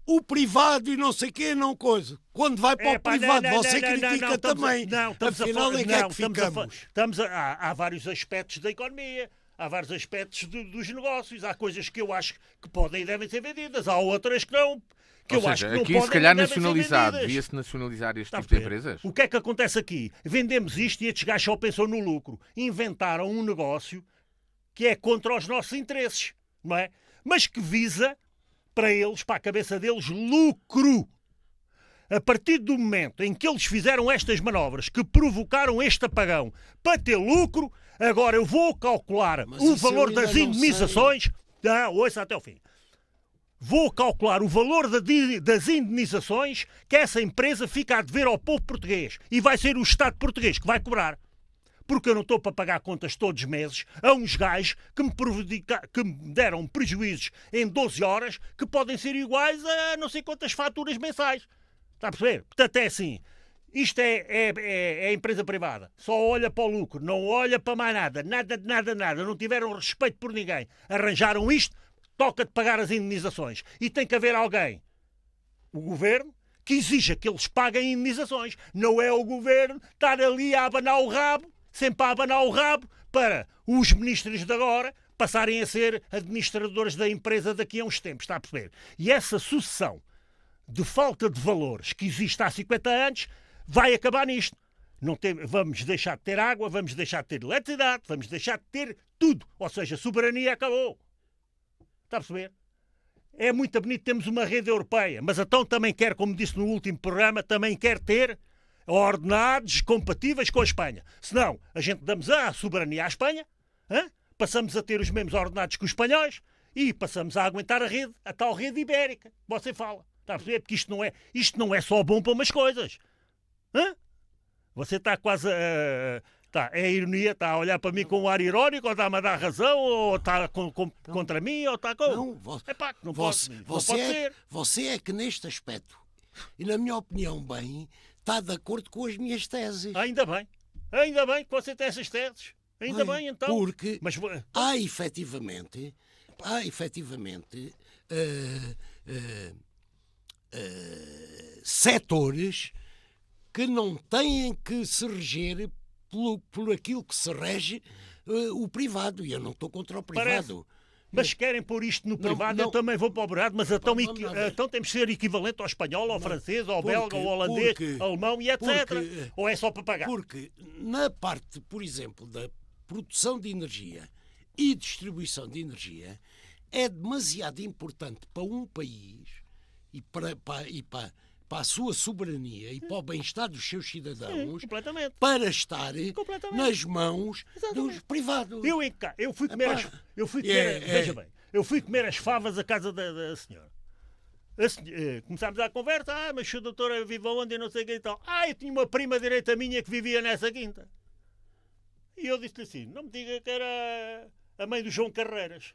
o privado e não sei o quê, não coisa. Quando vai para o Epá, privado, não, você critica também. Afinal, é que é que ficamos. Há vários aspectos da economia, há vários aspectos dos negócios. Há coisas que eu acho que podem e devem ser vendidas, há outras que não. Que Ou eu acho seja, que não aqui podem se calhar nem devem ser nacionalizado, vendidas. devia-se nacionalizar este Está a tipo de perceber? empresas? O que é que acontece aqui? Vendemos isto e estes gajos só pensam no lucro. Inventaram um negócio que é contra os nossos interesses, não é? Mas que visa, para eles, para a cabeça deles, lucro. A partir do momento em que eles fizeram estas manobras que provocaram este apagão para ter lucro, agora eu vou calcular Mas o isso valor eu ainda das não indemnizações. Não, ouça até ao fim. Vou calcular o valor das indemnizações que essa empresa fica a dever ao povo português. E vai ser o Estado português que vai cobrar. Porque eu não estou para pagar contas todos os meses a uns gajos que me deram prejuízos em 12 horas que podem ser iguais a não sei quantas faturas mensais. Está a perceber? Portanto, é assim. Isto é empresa privada. Só olha para o lucro, não olha para mais nada. Nada. Não tiveram respeito por ninguém. Arranjaram isto, toca de pagar as indemnizações. E tem que haver alguém, o governo, que exija que eles paguem indemnizações. Não é o governo estar ali a abanar o rabo, sempre a abanar o rabo, para os ministros de agora passarem a ser administradores da empresa daqui a uns tempos. Está a perceber? E essa sucessão de falta de valores que existe há 50 anos vai acabar nisto. Vamos deixar de ter água, vamos deixar de ter eletricidade, vamos deixar de ter tudo. Ou seja, a soberania acabou. Está a perceber? É muito bonito, temos uma rede europeia, mas então também quer, como disse no último programa, também quer ter ordenados compatíveis com a Espanha. Senão, a gente damos a soberania à Espanha, passamos a ter os mesmos ordenados que os espanhóis e passamos a aguentar a tal rede ibérica. Você fala. Está a perceber? Porque isto não é só bom para umas coisas. Você está quase é ironia, está a olhar para mim com um ar irónico, ou está-me a dar razão, ou está contra mim, ou está com... Não pode ser. Você é que neste aspecto, e na minha opinião bem, está de acordo com as minhas teses. Ainda bem que você tem essas teses. Ainda bem, então. Porque há efetivamente setores que não têm que se reger por aquilo que se rege o privado. E eu não estou contra o privado. Mas querem pôr isto no privado, eu também vou para o privado, mas então temos que ser equivalente ao espanhol, ao francês, ao belga, ao holandês, ao alemão e etc. Ou é só para pagar? Porque na parte, por exemplo, da produção de energia e distribuição de energia, é demasiado importante para um país e para a sua soberania e para o bem-estar dos seus cidadãos, para estar nas mãos dos privados. Eu fui comer veja bem, eu fui comer as favas à casa da senhora. Começámos a conversa, mas o doutor vive onde, não sei o que e tal. Eu tinha uma prima direita minha que vivia nessa quinta. E eu disse-lhe assim, não me diga que era a mãe do João Carreiras.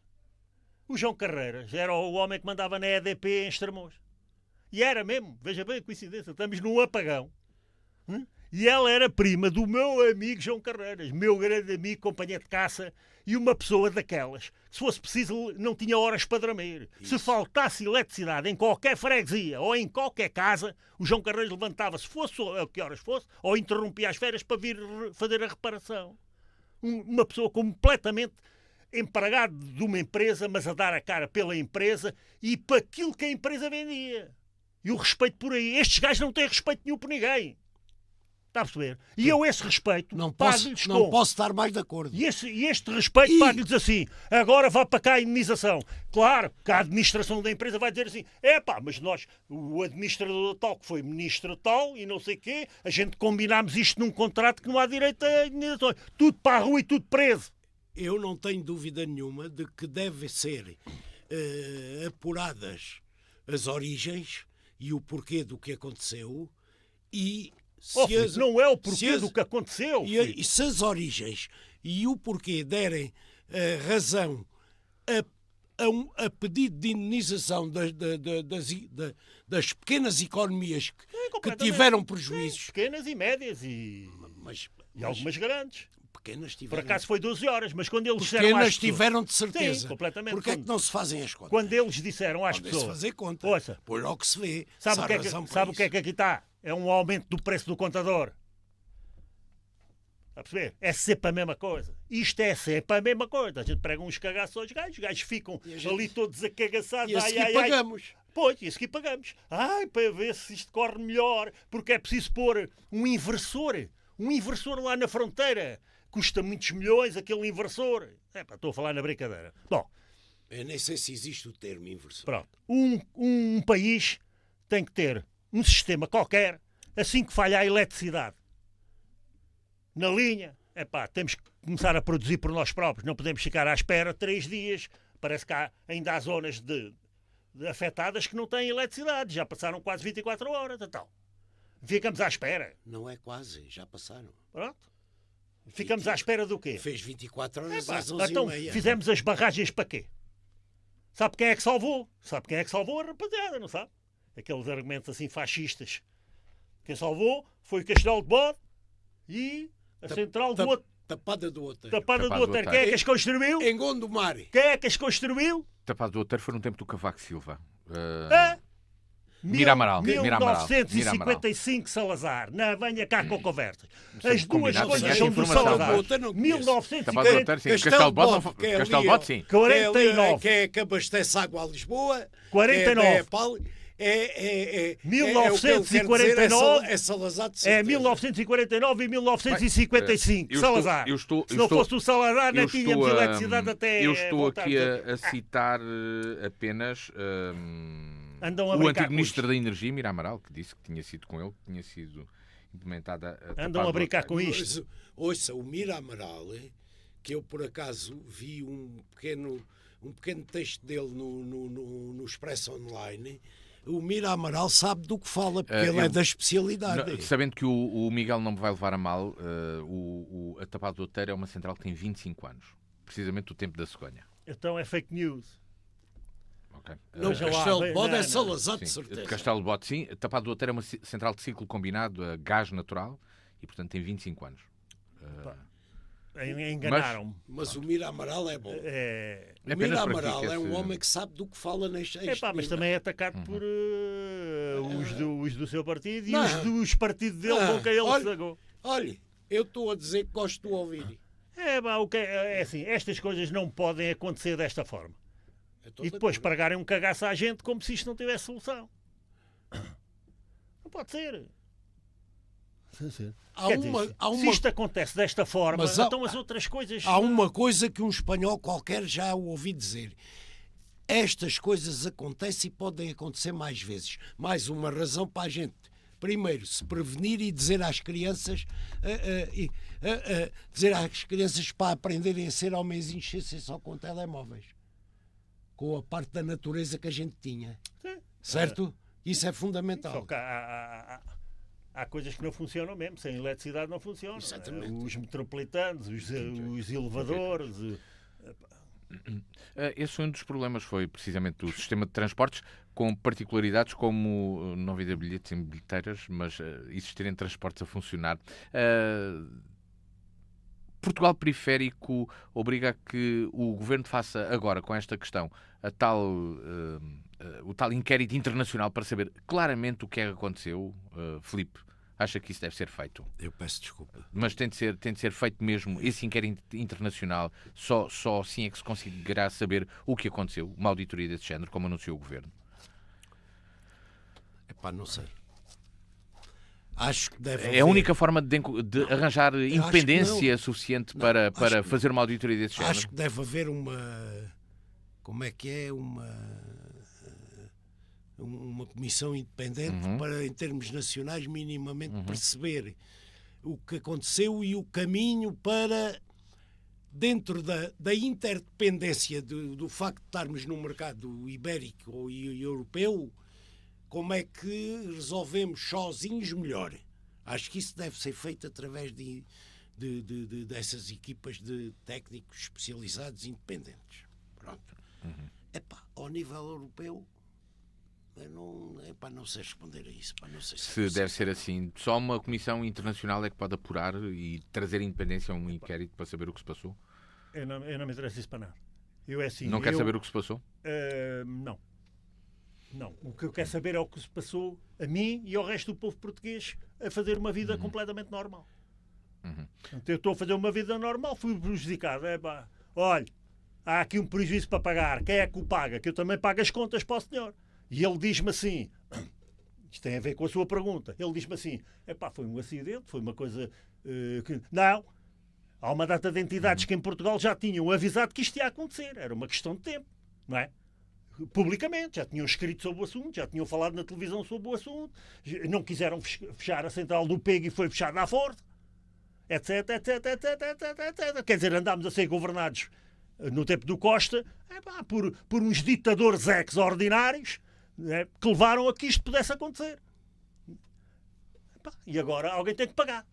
O João Carreiras era o homem que mandava na EDP em Estremoz. E era mesmo, veja bem a coincidência, estamos num apagão. E ela era prima do meu amigo João Carreiras, meu grande amigo, companheiro de caça, e uma pessoa daquelas. Se fosse preciso, não tinha horas para dormir. Isso. Se faltasse eletricidade em qualquer freguesia ou em qualquer casa, o João Carreiras levantava-se, fosse a que horas fosse, ou interrompia as férias para vir fazer a reparação. Uma pessoa completamente empregado de uma empresa, mas a dar a cara pela empresa e para aquilo que a empresa vendia. E o respeito por aí. Estes gajos não têm respeito nenhum por ninguém. Está a perceber? E eu esse respeito não posso estar mais de acordo. E este respeito pago-lhes assim. Agora vá para cá a indemnização. Claro que a administração da empresa vai dizer assim, mas nós, o administrador tal que foi ministro tal e não sei o quê, a gente combinámos isto num contrato que não há direito a indemnizações. Tudo para a rua e tudo preso. Eu não tenho dúvida nenhuma de que devem ser apuradas as origens e o porquê do que aconteceu e não é o porquê do que aconteceu. E se as origens e o porquê derem razão a pedido de indenização das pequenas economias que tiveram prejuízos. Pequenas e médias e algumas grandes. pequenas Por tiveram. acaso foi 12 horas, mas quando eles disseram às Pequenas pessoas... tiveram de certeza. Sim, completamente. Porque é que não se fazem as contas? Quando eles disseram às Podem-se pessoas... fazer conta. Ouça, Por logo que se vê. sabe Se o há que é que, razão para sabe o que é isso. que aqui está? É um aumento do preço do contador. Está a perceber? É sempre a mesma coisa. Isto é sempre a mesma coisa. A gente prega uns cagaços aos gajos, os gajos ficam E a gente- ali todos acagaçados. E a seguir pagamos. Pois, isso que pagamos. Ai, para ver se isto corre melhor, porque é preciso pôr um inversor lá na fronteira. Custa muitos milhões aquele inversor. Estou a falar na brincadeira. Bom, Eu nem sei se existe o termo inversor. pronto. Um país tem que ter um sistema qualquer, assim que falha a eletricidade na linha, temos que começar a produzir por nós próprios. Não podemos ficar à espera 3 dias. Parece que ainda há zonas de afetadas que não têm eletricidade. Já passaram quase 24 horas. Então, ficamos à espera. Não é quase, já passaram. Pronto. Ficamos à espera do quê? Fez 24 horas às 11h30. Então, fizemos as barragens para quê? Sabe quem é que salvou? Sabe quem é que salvou a rapaziada, não sabe? Aqueles argumentos assim fascistas. Quem salvou foi o Castelo de Bode e a central do outro. Tapada do outro. Tapada do outro. Quem é que as construiu? Em Gondomar. Quem é que as construiu? Tapado do Outeiro foi no tempo do Cavaco Silva. Hã? Miramaral. 1955, Salazar. Não venha cá com conversas. As duas combinados, coisas tinha são do informação. Salazar. Outra não conheço. Tapado do 1950, Outeiro, sim. Castelo de Bode, não, que é Castelo de ali, Bode, sim. 49. Que é que abastece água a Lisboa. 49. É 1949. É Salazar de É certeza. 1949 e 1955. eu Salazar. estou- Se não fosse o Salazar, não eu tínhamos estou a- eletricidade até. Eu estou voltarmos aqui a citar apenas Andam a o brincar antigo com Ministro isto. da Energia, Miramaral, que disse que tinha sido com ele, que tinha sido implementada a Andam a Tapado brincar do com isto. Mas, ouça, o Miramaral, que eu por acaso vi um pequeno texto dele no Expresso Online. O Miramaral sabe do que fala, porque ele é da especialidade. Sabendo que o Miguel não me vai levar a mal, a Tapado do Outeiro é uma central que tem 25 anos, precisamente do tempo da cegonha. Então é fake news. Ok? Não, Veja lá, Castelo de Bode não, é não. Salazar, de Sim, certeza. Castelo de Bode, sim. Tapado do Outeiro é uma central de ciclo combinado a gás natural e, portanto, tem 25 anos. Enganaram-me. Mas o Miramaral é bom. É... O apenas para Miramaral aqui que é um esse- homem que sabe do que fala neste mas também é atacado por os do seu partido e Não. os dos partidos dele com quem ele Olha, se agou. Olha, eu estou a dizer que gosto de ouvir. É assim, estas coisas não podem acontecer desta forma. Eu estou E de depois acordo. pregarem um cagaço à gente como se isto não tivesse solução. Não pode ser. Há Quer dizer, uma- se isto acontece desta forma, Mas então as outras coisas... Há uma coisa que um espanhol qualquer já ouvi dizer. Estas coisas acontecem e podem acontecer mais vezes. Mais uma razão para a gente, primeiro, se prevenir e dizer às crianças para aprenderem a ser homens e encher-se só com telemóveis. Com a parte da natureza que a gente tinha. Sim. Certo? Isso é Só fundamental. que há coisas que não funcionam mesmo. Sem eletricidade não funcionam. Exatamente. Os metropolitanos, os elevadores... Esse foi um dos problemas, foi precisamente o sistema de transportes, com particularidades como não vender bilhetes em bilheteiras, mas existirem transportes a funcionar. Portugal periférico obriga a que o governo faça agora, com esta questão, o tal inquérito internacional para saber claramente o que é que aconteceu. Filipe, acha que isso deve ser feito? Eu peço desculpa. Mas tem de ser feito mesmo esse inquérito internacional. Só assim é que se conseguirá saber o que aconteceu. Uma auditoria desse género, como anunciou o governo. Epá, não sei. Acho que deve É haver... a única forma de arranjar que independência suficiente para acho que fazer uma auditoria desse género. Acho que deve haver uma... Como é que é? Uma comissão independente para, em termos nacionais, minimamente perceber o que aconteceu e o caminho para, dentro da interdependência do facto de estarmos num mercado ibérico ou europeu, como é que resolvemos sozinhos melhor. Acho que isso deve ser feito através dessas equipas de técnicos especializados independentes. Pronto. Epá, ao nível europeu, Epá, não sei responder a isso. Epá, não sei Se deve ser assim, só uma comissão internacional é que pode apurar e trazer independência a um inquérito para saber o que se passou? Eu não me interessa isso para nada. Eu é assim. Não quer saber o que se passou? Não. Não. O que eu quero saber é o que se passou a mim e ao resto do povo português a fazer uma vida completamente normal. Portanto, eu estou a fazer uma vida normal, fui prejudicado. Olha, há aqui um prejuízo para pagar. Quem é que o paga? Que eu também pago as contas para o senhor. E ele diz-me assim, isto tem a ver com a sua pergunta, ele diz-me assim, foi um acidente, foi uma coisa que... Não, há uma data de entidades que em Portugal já tinham avisado que isto ia acontecer. Era uma questão de tempo, não é? Publicamente, já tinham escrito sobre o assunto, já tinham falado na televisão sobre o assunto, não quiseram fechar a central do PEG e foi fechada à força, etc, etc, etc, etc, etc. Quer dizer, andámos a ser governados no tempo do Costa por uns ditadores exordinários, que levaram a que isto pudesse acontecer. E agora alguém tem que pagar.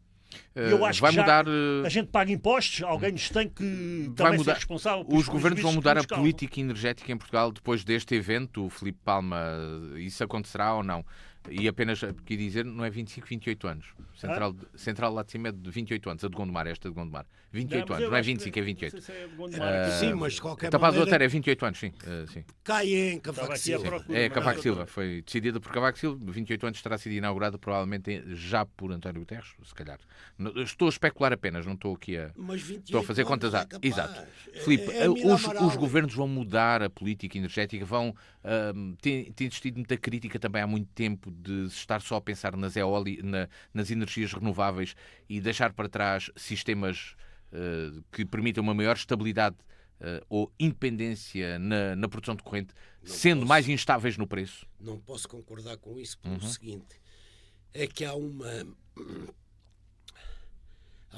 Eu acho vai que mudar, a gente paga impostos, alguém nos tem que também ser responsável pelos os governos vão prejuízos mudar que a nos causam. política energética em Portugal depois deste evento, o Filipe Palma, isso acontecerá ou não? E apenas, quer dizer, não é 25, 28 anos. Central lá de cima é de 28 anos, a de Gondomar, esta de Gondomar. 28 anos, não é 25, é 28. Sim, mas de qualquer Tapaz maneira... Outeiro é 28 anos, sim. Cai em Cavaco Silva. É Cavaco Silva, foi decidida por Cavaco Silva, 28 anos terá sido inaugurada provavelmente já por António Guterres, se calhar. Estou a especular apenas, não estou aqui a... Estou a fazer contas. Exato. Filipe, os governos vão mudar a política energética, tem existido muita crítica também há muito tempo de estar só a pensar nas energias renováveis e deixar para trás sistemas que permitam uma maior estabilidade ou independência na produção de corrente, sendo mais instáveis no preço. Não posso concordar com isso pelo seguinte, é que há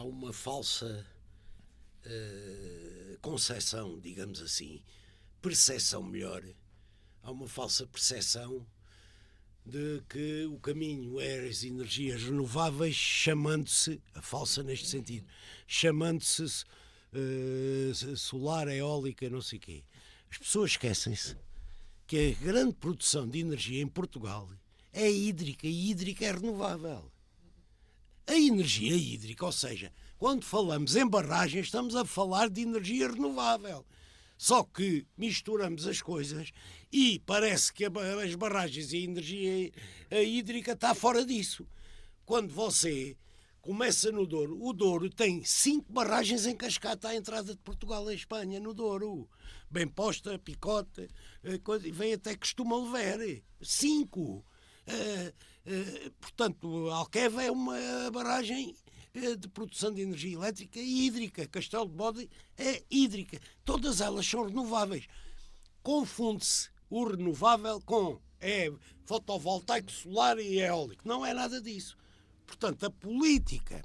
uma falsa concepção, digamos assim, percepção melhor, há uma falsa percepção de que o caminho é as energias renováveis, chamando-se, a falsa neste sentido, chamando-se solar, eólica, não sei o quê. As pessoas esquecem-se que a grande produção de energia em Portugal é hídrica, e hídrica é renovável. A energia hídrica, ou seja, quando falamos em barragens, estamos a falar de energia renovável. Só que misturamos as coisas e parece que as barragens e a energia hídrica está fora disso. Quando você começa no Douro, o Douro tem 5 barragens em cascata à entrada de Portugal e Espanha, no Douro. Bem posta, picote, vem até Costuma Lever. 5. Portanto, Alqueva é uma barragem de produção de energia elétrica e hídrica. Castelo de Bode é hídrica. Todas elas são renováveis. Confunde-se o renovável com fotovoltaico, solar e eólico. Não é nada disso. Portanto, a política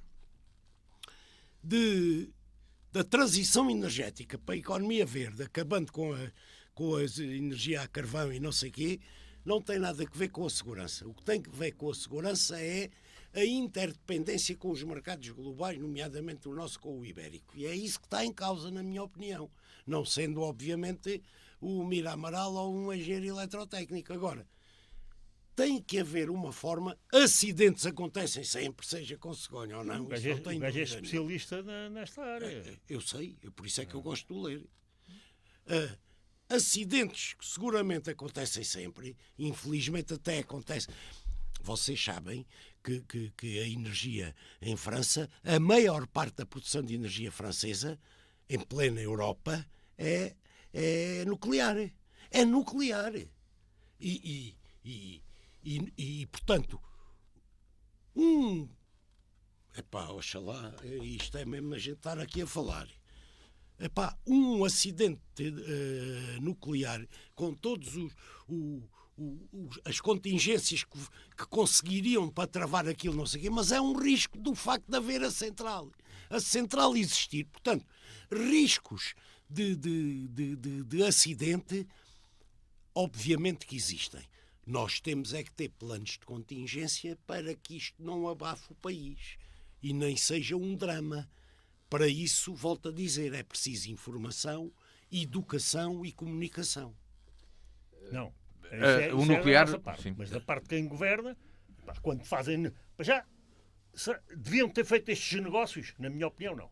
da transição energética para a economia verde, acabando com a energia a carvão e não sei o quê, não tem nada a ver com a segurança. O que tem a ver com a segurança é a interdependência com os mercados globais, nomeadamente o nosso com o ibérico. E é isso que está em causa, na minha opinião. Não sendo, obviamente, o Mira Amaral ou um engenheiro eletrotécnico. Agora, tem que haver uma forma... Acidentes acontecem sempre, seja com cegonha ou não. O gajo é especialista nesta área. Eu sei, por isso é que eu gosto de ler. Acidentes que seguramente acontecem sempre, infelizmente até acontece. Vocês sabem que a energia em França, a maior parte da produção de energia francesa, em plena Europa, é nuclear. É nuclear. E portanto, oxalá, isto é mesmo a gente estar aqui a falar. Um acidente nuclear com todos as contingências que conseguiriam para travar aquilo, não sei o quê, mas é um risco do facto de haver a central existir. Portanto, riscos de acidente, obviamente que existem. Nós temos é que ter planos de contingência para que isto não abafe o país e nem seja um drama. Para isso, volto a dizer, é preciso informação, educação e comunicação. Não. O Isso nuclear, da nossa parte. sim. Mas da parte de quem governa, pá, quando fazem. Já deviam ter feito estes negócios, na minha opinião, não.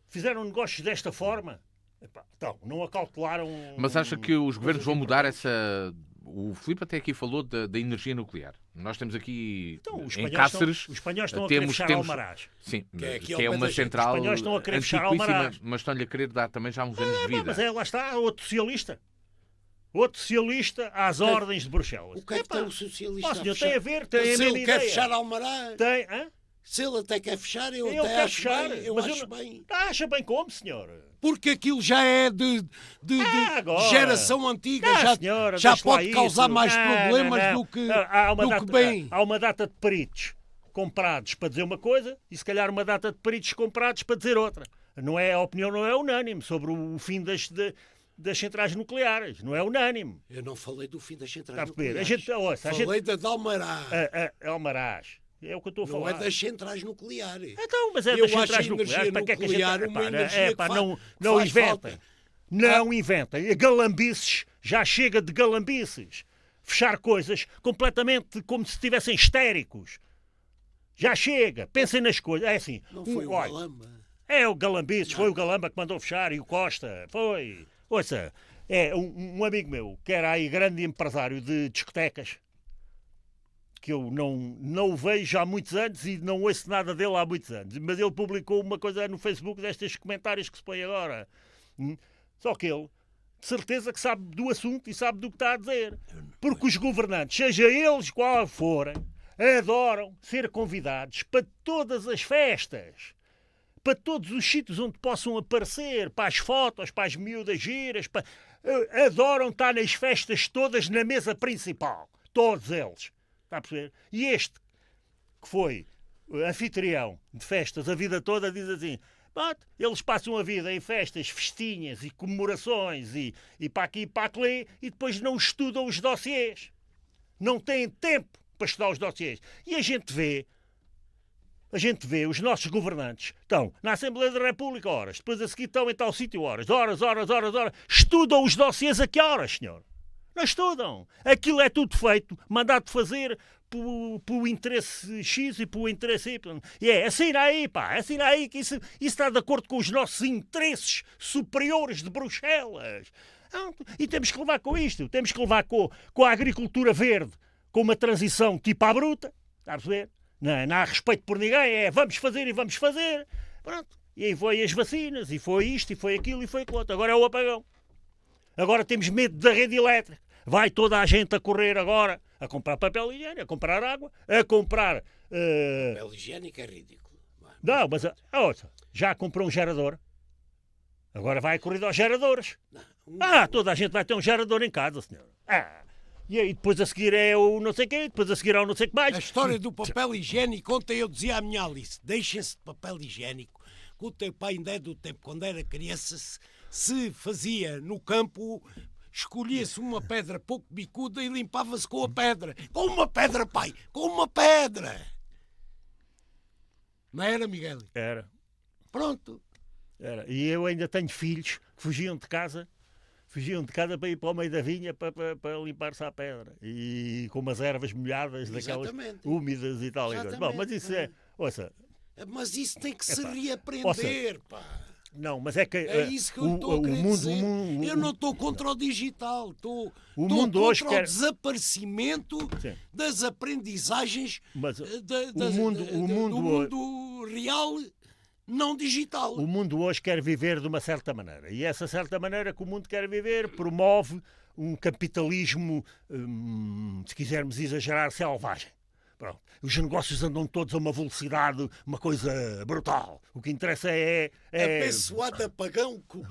Fizeram negócios desta forma. Epá, então, não acautelaram. Mas acha que os governos vão mudar importantes. essa... O Filipe até aqui falou da energia nuclear. Nós temos aqui Então, em Cáceres... os espanhóis estão a querer fechar Almaraz. Sim, Que é aqui que ao é pé uma da gente. central Os espanhóis estão a querer fechar antiquíssima, Almaraz. mas estão-lhe a querer dar também já uns anos de vida. Mas lá está, outro socialista. Outro socialista às ordens de Bruxelas. O que é que Epá, tem o socialista ó, senhor, fechar? tem a ver, tem a Se mesma ele quer ideia. fechar Almaraz, Tem, hã? se ele até quer fechar, eu Ele até quer acho fechar, bem. Eu mas acho eu não- bem. Acha bem como, senhor? Porque aquilo já é de Agora. geração antiga, Senhora, já deixa lá pode causar isso. mais Não, problemas não, não. do que, Há uma do data, que bem. Há uma data de peritos comprados para dizer uma coisa e se calhar uma data de peritos comprados para dizer outra. Não é, a opinião não é unânime sobre o fim das centrais nucleares. Não é unânime. Eu não falei do fim das Está centrais a perceber? nucleares. Falei da de Almaraz. Almaraz. É o que eu estou a Não falar. é das centrais nucleares. Então, mas é eu das acho centrais a energia nucleares. Para que é que a gente... nuclear uma energia que não faz inventem. falta. Não inventem. Galambices. Já chega de galambices. Fechar coisas completamente como se estivessem histéricos. Já chega. Pensem nas coisas. É assim. Não foi o olha, Galamba. é o Galambices. Foi o Galamba que mandou fechar e o Costa. Foi. Ouça, é um amigo meu que era aí grande empresário de discotecas, que eu não o vejo há muitos anos e não ouço nada dele há muitos anos. Mas ele publicou uma coisa no Facebook destes comentários que se põe agora. Só que ele, de certeza que sabe do assunto e sabe do que está a dizer. Porque os governantes, seja eles qual forem, adoram ser convidados para todas as festas. Para todos os sítios onde possam aparecer, para as fotos, para as miúdas giras. Adoram estar nas festas todas na mesa principal. Todos eles. Está a perceber? E este, que foi anfitrião de festas a vida toda, diz assim: eles passam a vida em festas, festinhas e comemorações e para aqui e para ali e depois não estudam os dossiês. Não têm tempo para estudar os dossiês. E a gente vê os nossos governantes estão na Assembleia da República horas, depois a seguir estão em tal sítio horas. Estudam os dossiês a que horas, senhor? Não estudam. Aquilo é tudo feito, mandado fazer pelo interesse X e pelo interesse Y. E assina aí, pá, assina aí que isso está de acordo com os nossos interesses superiores de Bruxelas. E temos que levar com isto, temos que levar com a agricultura verde, com uma transição tipo à bruta, está a perceber? Não há respeito por ninguém, vamos fazer e vamos fazer. Pronto. E aí foi as vacinas, e foi isto, e foi aquilo, e foi aquilo outro. Agora é o apagão. Agora temos medo da rede elétrica. Vai toda a gente a correr agora a comprar papel higiênico, a comprar água, a comprar... Papel higiênico é ridículo. Não, mas ouça, já comprou um gerador. Agora vai a corrida aos geradores. Toda a gente vai ter um gerador em casa, senhor. E aí depois a seguir é o não sei quê, depois a seguir é o não sei o que mais. A história do papel higiênico, ontem eu dizia à minha Alice, deixem-se de papel higiênico, que o teu pai ainda é do tempo, quando era criança, se fazia no campo, escolhia-se uma pedra pouco bicuda e limpava-se com a pedra. Com uma pedra, pai! Com uma pedra! Não era, Miguel? Era. Pronto. Era. E eu ainda tenho filhos que fugiam de casa para ir para o meio da vinha para limpar-se à pedra. E com umas ervas molhadas, daquelas úmidas e tal. Bom, mas isso é... Ouça, mas isso tem que se reaprender, pá. Não, mas é que... É isso que eu estou a querer dizer. Eu não estou contra o digital. Estou contra o desaparecimento das aprendizagens do mundo real não digital. O mundo hoje quer viver de uma certa maneira. E essa certa maneira que o mundo quer viver promove um capitalismo, se quisermos exagerar, selvagem. Pronto. Os negócios andam todos a uma velocidade, uma coisa brutal. O que interessa é... Abençoado apagão que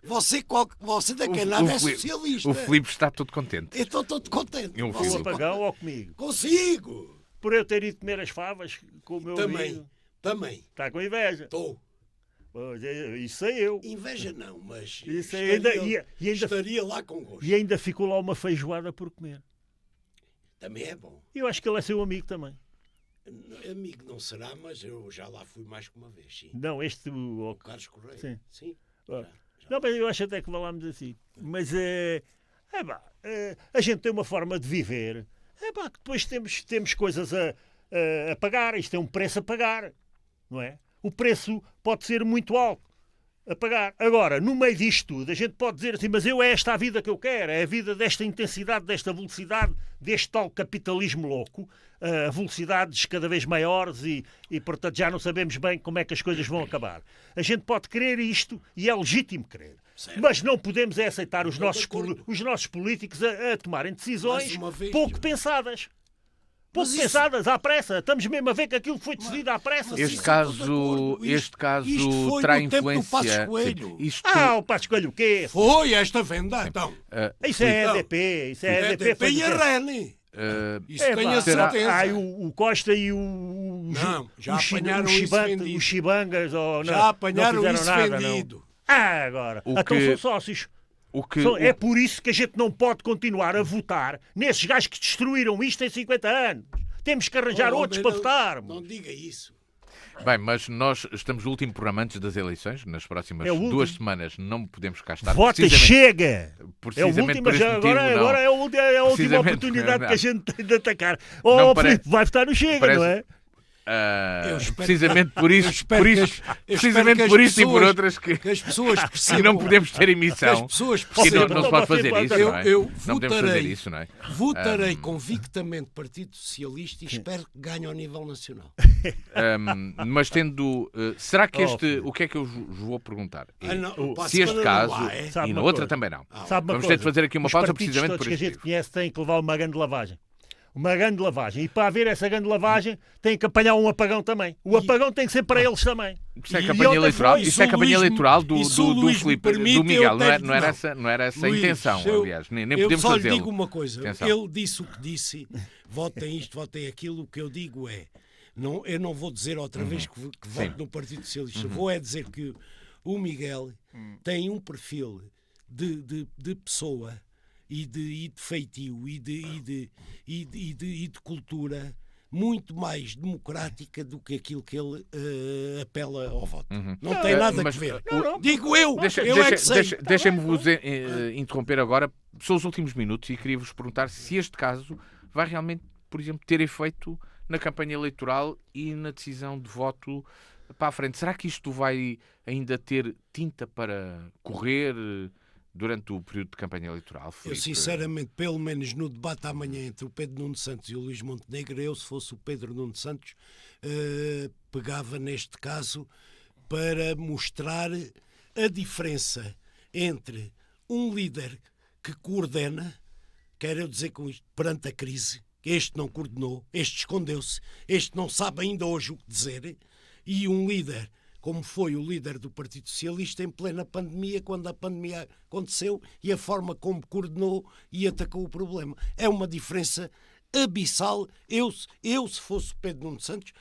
você da Canada é socialista. O Filipe está todo contente. Eu estou todo contente. Com o apagão ou comigo? Consigo! Por eu ter ido comer as favas com o meu amigo. Também. Está com inveja. Estou. Isso sei eu. Inveja não, mas isso estaria lá com gosto. E ainda ficou lá uma feijoada por comer. Também é bom. Eu acho que ele é seu amigo também. Amigo não será, mas eu já lá fui mais que uma vez, sim. Não, o Carlos Correia. Sim. Sim. Não, mas eu acho até que falámos assim. Mas A gente tem uma forma de viver, que depois temos coisas a pagar, isto é um preço a pagar, não é? O preço pode ser muito alto a pagar. Agora, no meio disto tudo, a gente pode dizer assim, mas é esta a vida que eu quero, é a vida desta intensidade, desta velocidade, deste tal capitalismo louco, a velocidades cada vez maiores e, portanto, já não sabemos bem como é que as coisas vão acabar. A gente pode querer isto e é legítimo querer. Certo. Mas não podemos aceitar os nossos políticos a tomarem decisões pouco pensadas. Pouco pensadas, à pressa. Estamos mesmo a ver que aquilo foi decidido à pressa. Este caso terá influência. O Passos Coelho o quê? Foi esta venda, então. Isso é EDP. Isso é EDP e a REN. Isso tenho a certeza. O Costa e já apanharam isso vendido. Os Chibangas já apanharam não isso nada, vendido. Agora. Então são sócios. É por isso que a gente não pode continuar a votar nesses gajos que destruíram isto em 50 anos. Temos que arranjar outros para votarmos. Não diga isso. Bem, mas nós estamos no último programa antes das eleições. Nas próximas 2 semanas não podemos cá estar. Vota chega! É o último, mas agora é a última oportunidade que a gente tem de atacar. Filipe, vai votar no Chega, não é? Precisamente por isso, e por outras que as pessoas percebam, não podemos ter emissão. Que não se pode fazer isso, não é? Não podemos fazer isso, não é? Votarei convictamente Partido Socialista e espero que ganhe ao nível nacional. Mas tendo... será que o que é que eu vos vou perguntar? Se este caso, e na outra também não. Vamos ter de fazer aqui uma pausa precisamente por isso. Os partidos que a gente conhece têm que levar uma grande lavagem. Uma grande lavagem. E para haver essa grande lavagem tem que apanhar um apagão também. O apagão tem que ser para eles também. Isso é campanha eleitoral, do Filipe, do Miguel. Não era essa a intenção, aliás. Nem podemos fazê-lo. Eu só lhe digo uma coisa. Ele disse o que disse. Votem isto, votem aquilo. O que eu digo é... eu não vou dizer outra vez que voto no Partido Socialista. Vou dizer que o Miguel tem um perfil de pessoa... E de feitio e de cultura muito mais democrática do que aquilo que ele apela ao voto. Não tem nada a ver. Digo eu, Deixem-me vos interromper agora. São os últimos minutos e queria-vos perguntar se este caso vai realmente, por exemplo, ter efeito na campanha eleitoral e na decisão de voto para a frente. Será que isto vai ainda ter tinta para correr durante o período de campanha eleitoral? Eu sinceramente, pelo menos no debate amanhã entre o Pedro Nuno Santos e o Luís Montenegro, se fosse o Pedro Nuno Santos, pegava neste caso para mostrar a diferença entre um líder que coordena, quero dizer com isto, perante a crise, este não coordenou, este escondeu-se, este não sabe ainda hoje o que dizer, e um líder como foi o líder do Partido Socialista em plena pandemia, quando a pandemia aconteceu, e a forma como coordenou e atacou o problema. É uma diferença abissal. Eu se fosse Pedro Nuno Santos,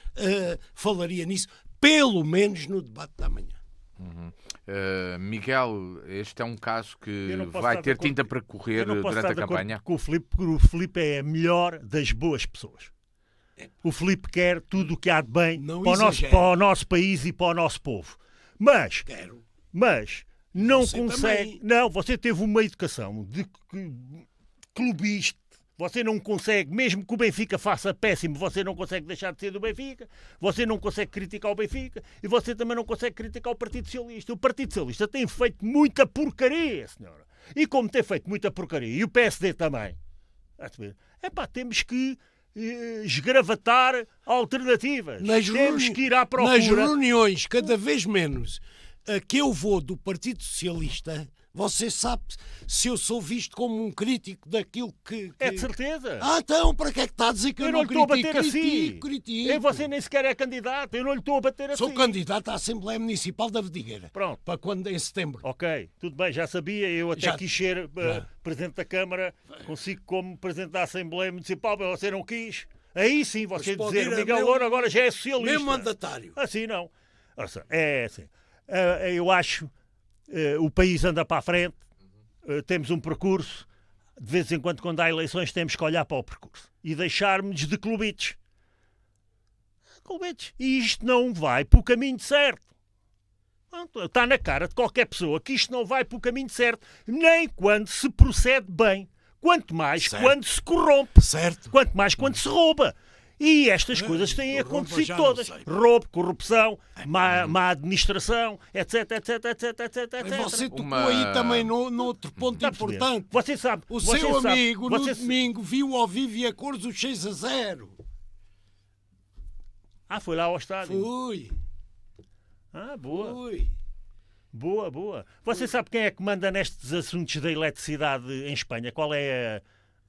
falaria nisso, pelo menos no debate da manhã. Miguel, este é um caso que vai ter tinta para correr durante a campanha? Porque o Filipe é a melhor das boas pessoas. O Filipe quer tudo o que há de bem para o nosso país e para o nosso povo. Mas não consegue... Não, você teve uma educação de clubista. Você não consegue, mesmo que o Benfica faça péssimo, você não consegue deixar de ser do Benfica. Você não consegue criticar o Benfica. E você também não consegue criticar o Partido Socialista. O Partido Socialista tem feito muita porcaria, senhora. E como tem feito muita porcaria, e o PSD também, temos que esgravatar alternativas. Temos que ir à procura. Nas reuniões, cada vez menos, a que eu vou do Partido Socialista, você sabe se eu sou visto como um crítico daquilo que... É de certeza. Então, para que é que está a dizer que eu não critico? Critico. Você nem sequer é candidato, eu não lhe estou a bater assim. Sou candidato à Assembleia Municipal da Vedigueira. Pronto. Para quando? Em setembro. Ok, tudo bem, já sabia, eu até quis ser Presidente da Câmara, consigo como Presidente da Assembleia Municipal, mas você não quis. Aí sim, você dizer, o Miguel Louro agora já é socialista. Meu mandatário. Assim não. É assim. Eu acho... o país anda para a frente, temos um percurso, de vez em quando há eleições temos que olhar para o percurso e deixarmos de clubites. E isto não vai para o caminho certo. Está na cara de qualquer pessoa que isto não vai para o caminho certo, nem quando se procede bem. Quanto mais Certo. quando se corrompe. Certo. Quanto mais quando se rouba. E estas coisas têm rouba acontecido já não todas. sei. Roubo, corrupção, má administração, etc, etc, etc, etc, Mas etc. você tocou Uma- aí também noutro ponto Está a perceber? importante. Você sabe. O você seu sabe- amigo no você- domingo viu ao vivo e a cores o 6-0. Foi lá ao estádio. Fui. Boa. Fui. Boa, boa. Você sabe quem é que manda nestes assuntos da eletricidade em Espanha? Qual é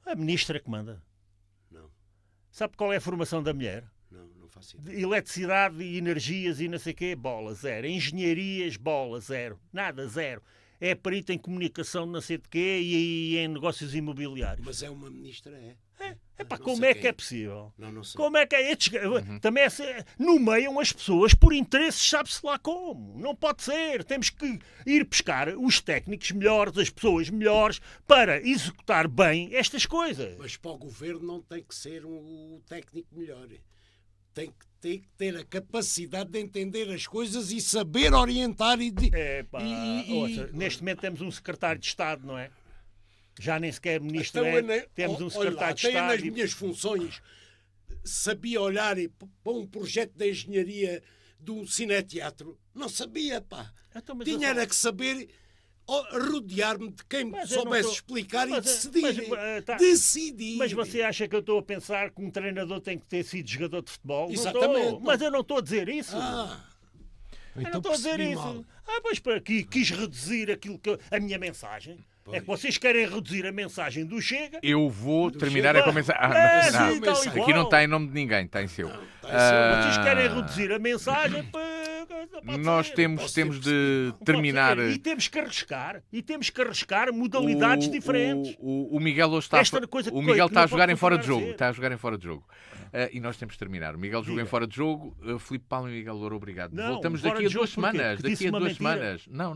a ministra que manda? Não. Sabe qual é a formação da mulher? Não faço ideia. De eletricidade e energias e não sei o quê, bola, zero. Engenharias, bola, zero. Nada, zero. É perito em comunicação, não sei de quê, e em negócios imobiliários. Mas é uma ministra, é? Epá, não como sei é quem que é é. possível? Não sei. Como é que é? Também nomeiam as pessoas por interesses, sabe-se lá como. Não pode ser. Temos que ir buscar os técnicos melhores, as pessoas melhores, para executar bem estas coisas. Mas para o governo não tem que ser um técnico melhor. Tem que ter a capacidade de entender as coisas e saber orientar Epá, ouça, neste momento temos um secretário de Estado, não é? Já nem sequer ministro temos um secretário de Olha lá, Estado. nas minhas funções sabia olhar para um projeto de engenharia do cineteatro. Não sabia, pá. Então, mas Tinha eu- era que saber rodear-me de quem me Mas eu não soubesse tô- explicar e mas, decidir. tá. Decidir. Mas você acha que eu estou a pensar que um treinador tem que ter sido jogador de futebol? Exatamente, Não estou. não. Mas eu não estou a dizer isso. Ah, Eu não então estou a dizer percebi isso. mal. Pois para aqui quis reduzir aquilo que a minha mensagem. É que vocês querem reduzir a mensagem do Chega. Eu vou terminar Chega. a mensagem. É, Não. sim, tal e Aqui qual. não está em nome de ninguém, está em seu. Vocês querem reduzir a mensagem para. pode Nós ser. temos de Pode terminar. ser. E temos que arriscar modalidades diferentes. O Miguel hoje está, Esta coisa que o Miguel que está não a jogar pode em fora de continuar a jogo. dizer. Está a jogar em fora de jogo. E nós temos de terminar. O Miguel joga em Diga. fora de jogo. Filipe Paulo e Miguel Louro, obrigado. Não, Voltamos fora daqui a de 2 jogo porquê? semanas. Que Daqui disse a uma 2 mentira? semanas. Não.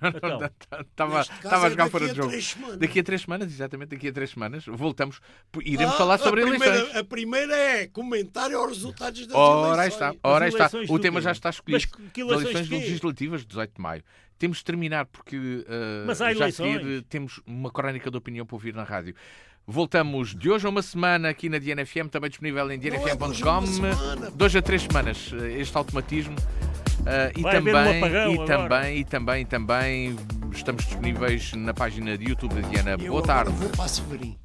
Então. Estava neste a caso é jogar fora daqui de a jogo. 3 semanas. Daqui a 3 semanas, exatamente, daqui a 3 semanas. Voltamos. Iremos falar sobre eleições. A primeira é comentário aos resultados das Ora eleições. está, ora As está. eleições O do tema quê? já está escolhido. Mas que As eleições eleições de quê? legislativas de 18 de maio. Temos de terminar porque Mas há já a seguir eleições. temos uma crónica de opinião para ouvir na rádio. Voltamos de hoje a uma semana aqui na DNFM, também disponível em Não é de hoje a uma semana. dnfm.com. 2 a 3 semanas este automatismo. E Vai haver um apagão agora. também estamos disponíveis na página de YouTube da Diana. Eu Boa agora tarde. vou para a Severim.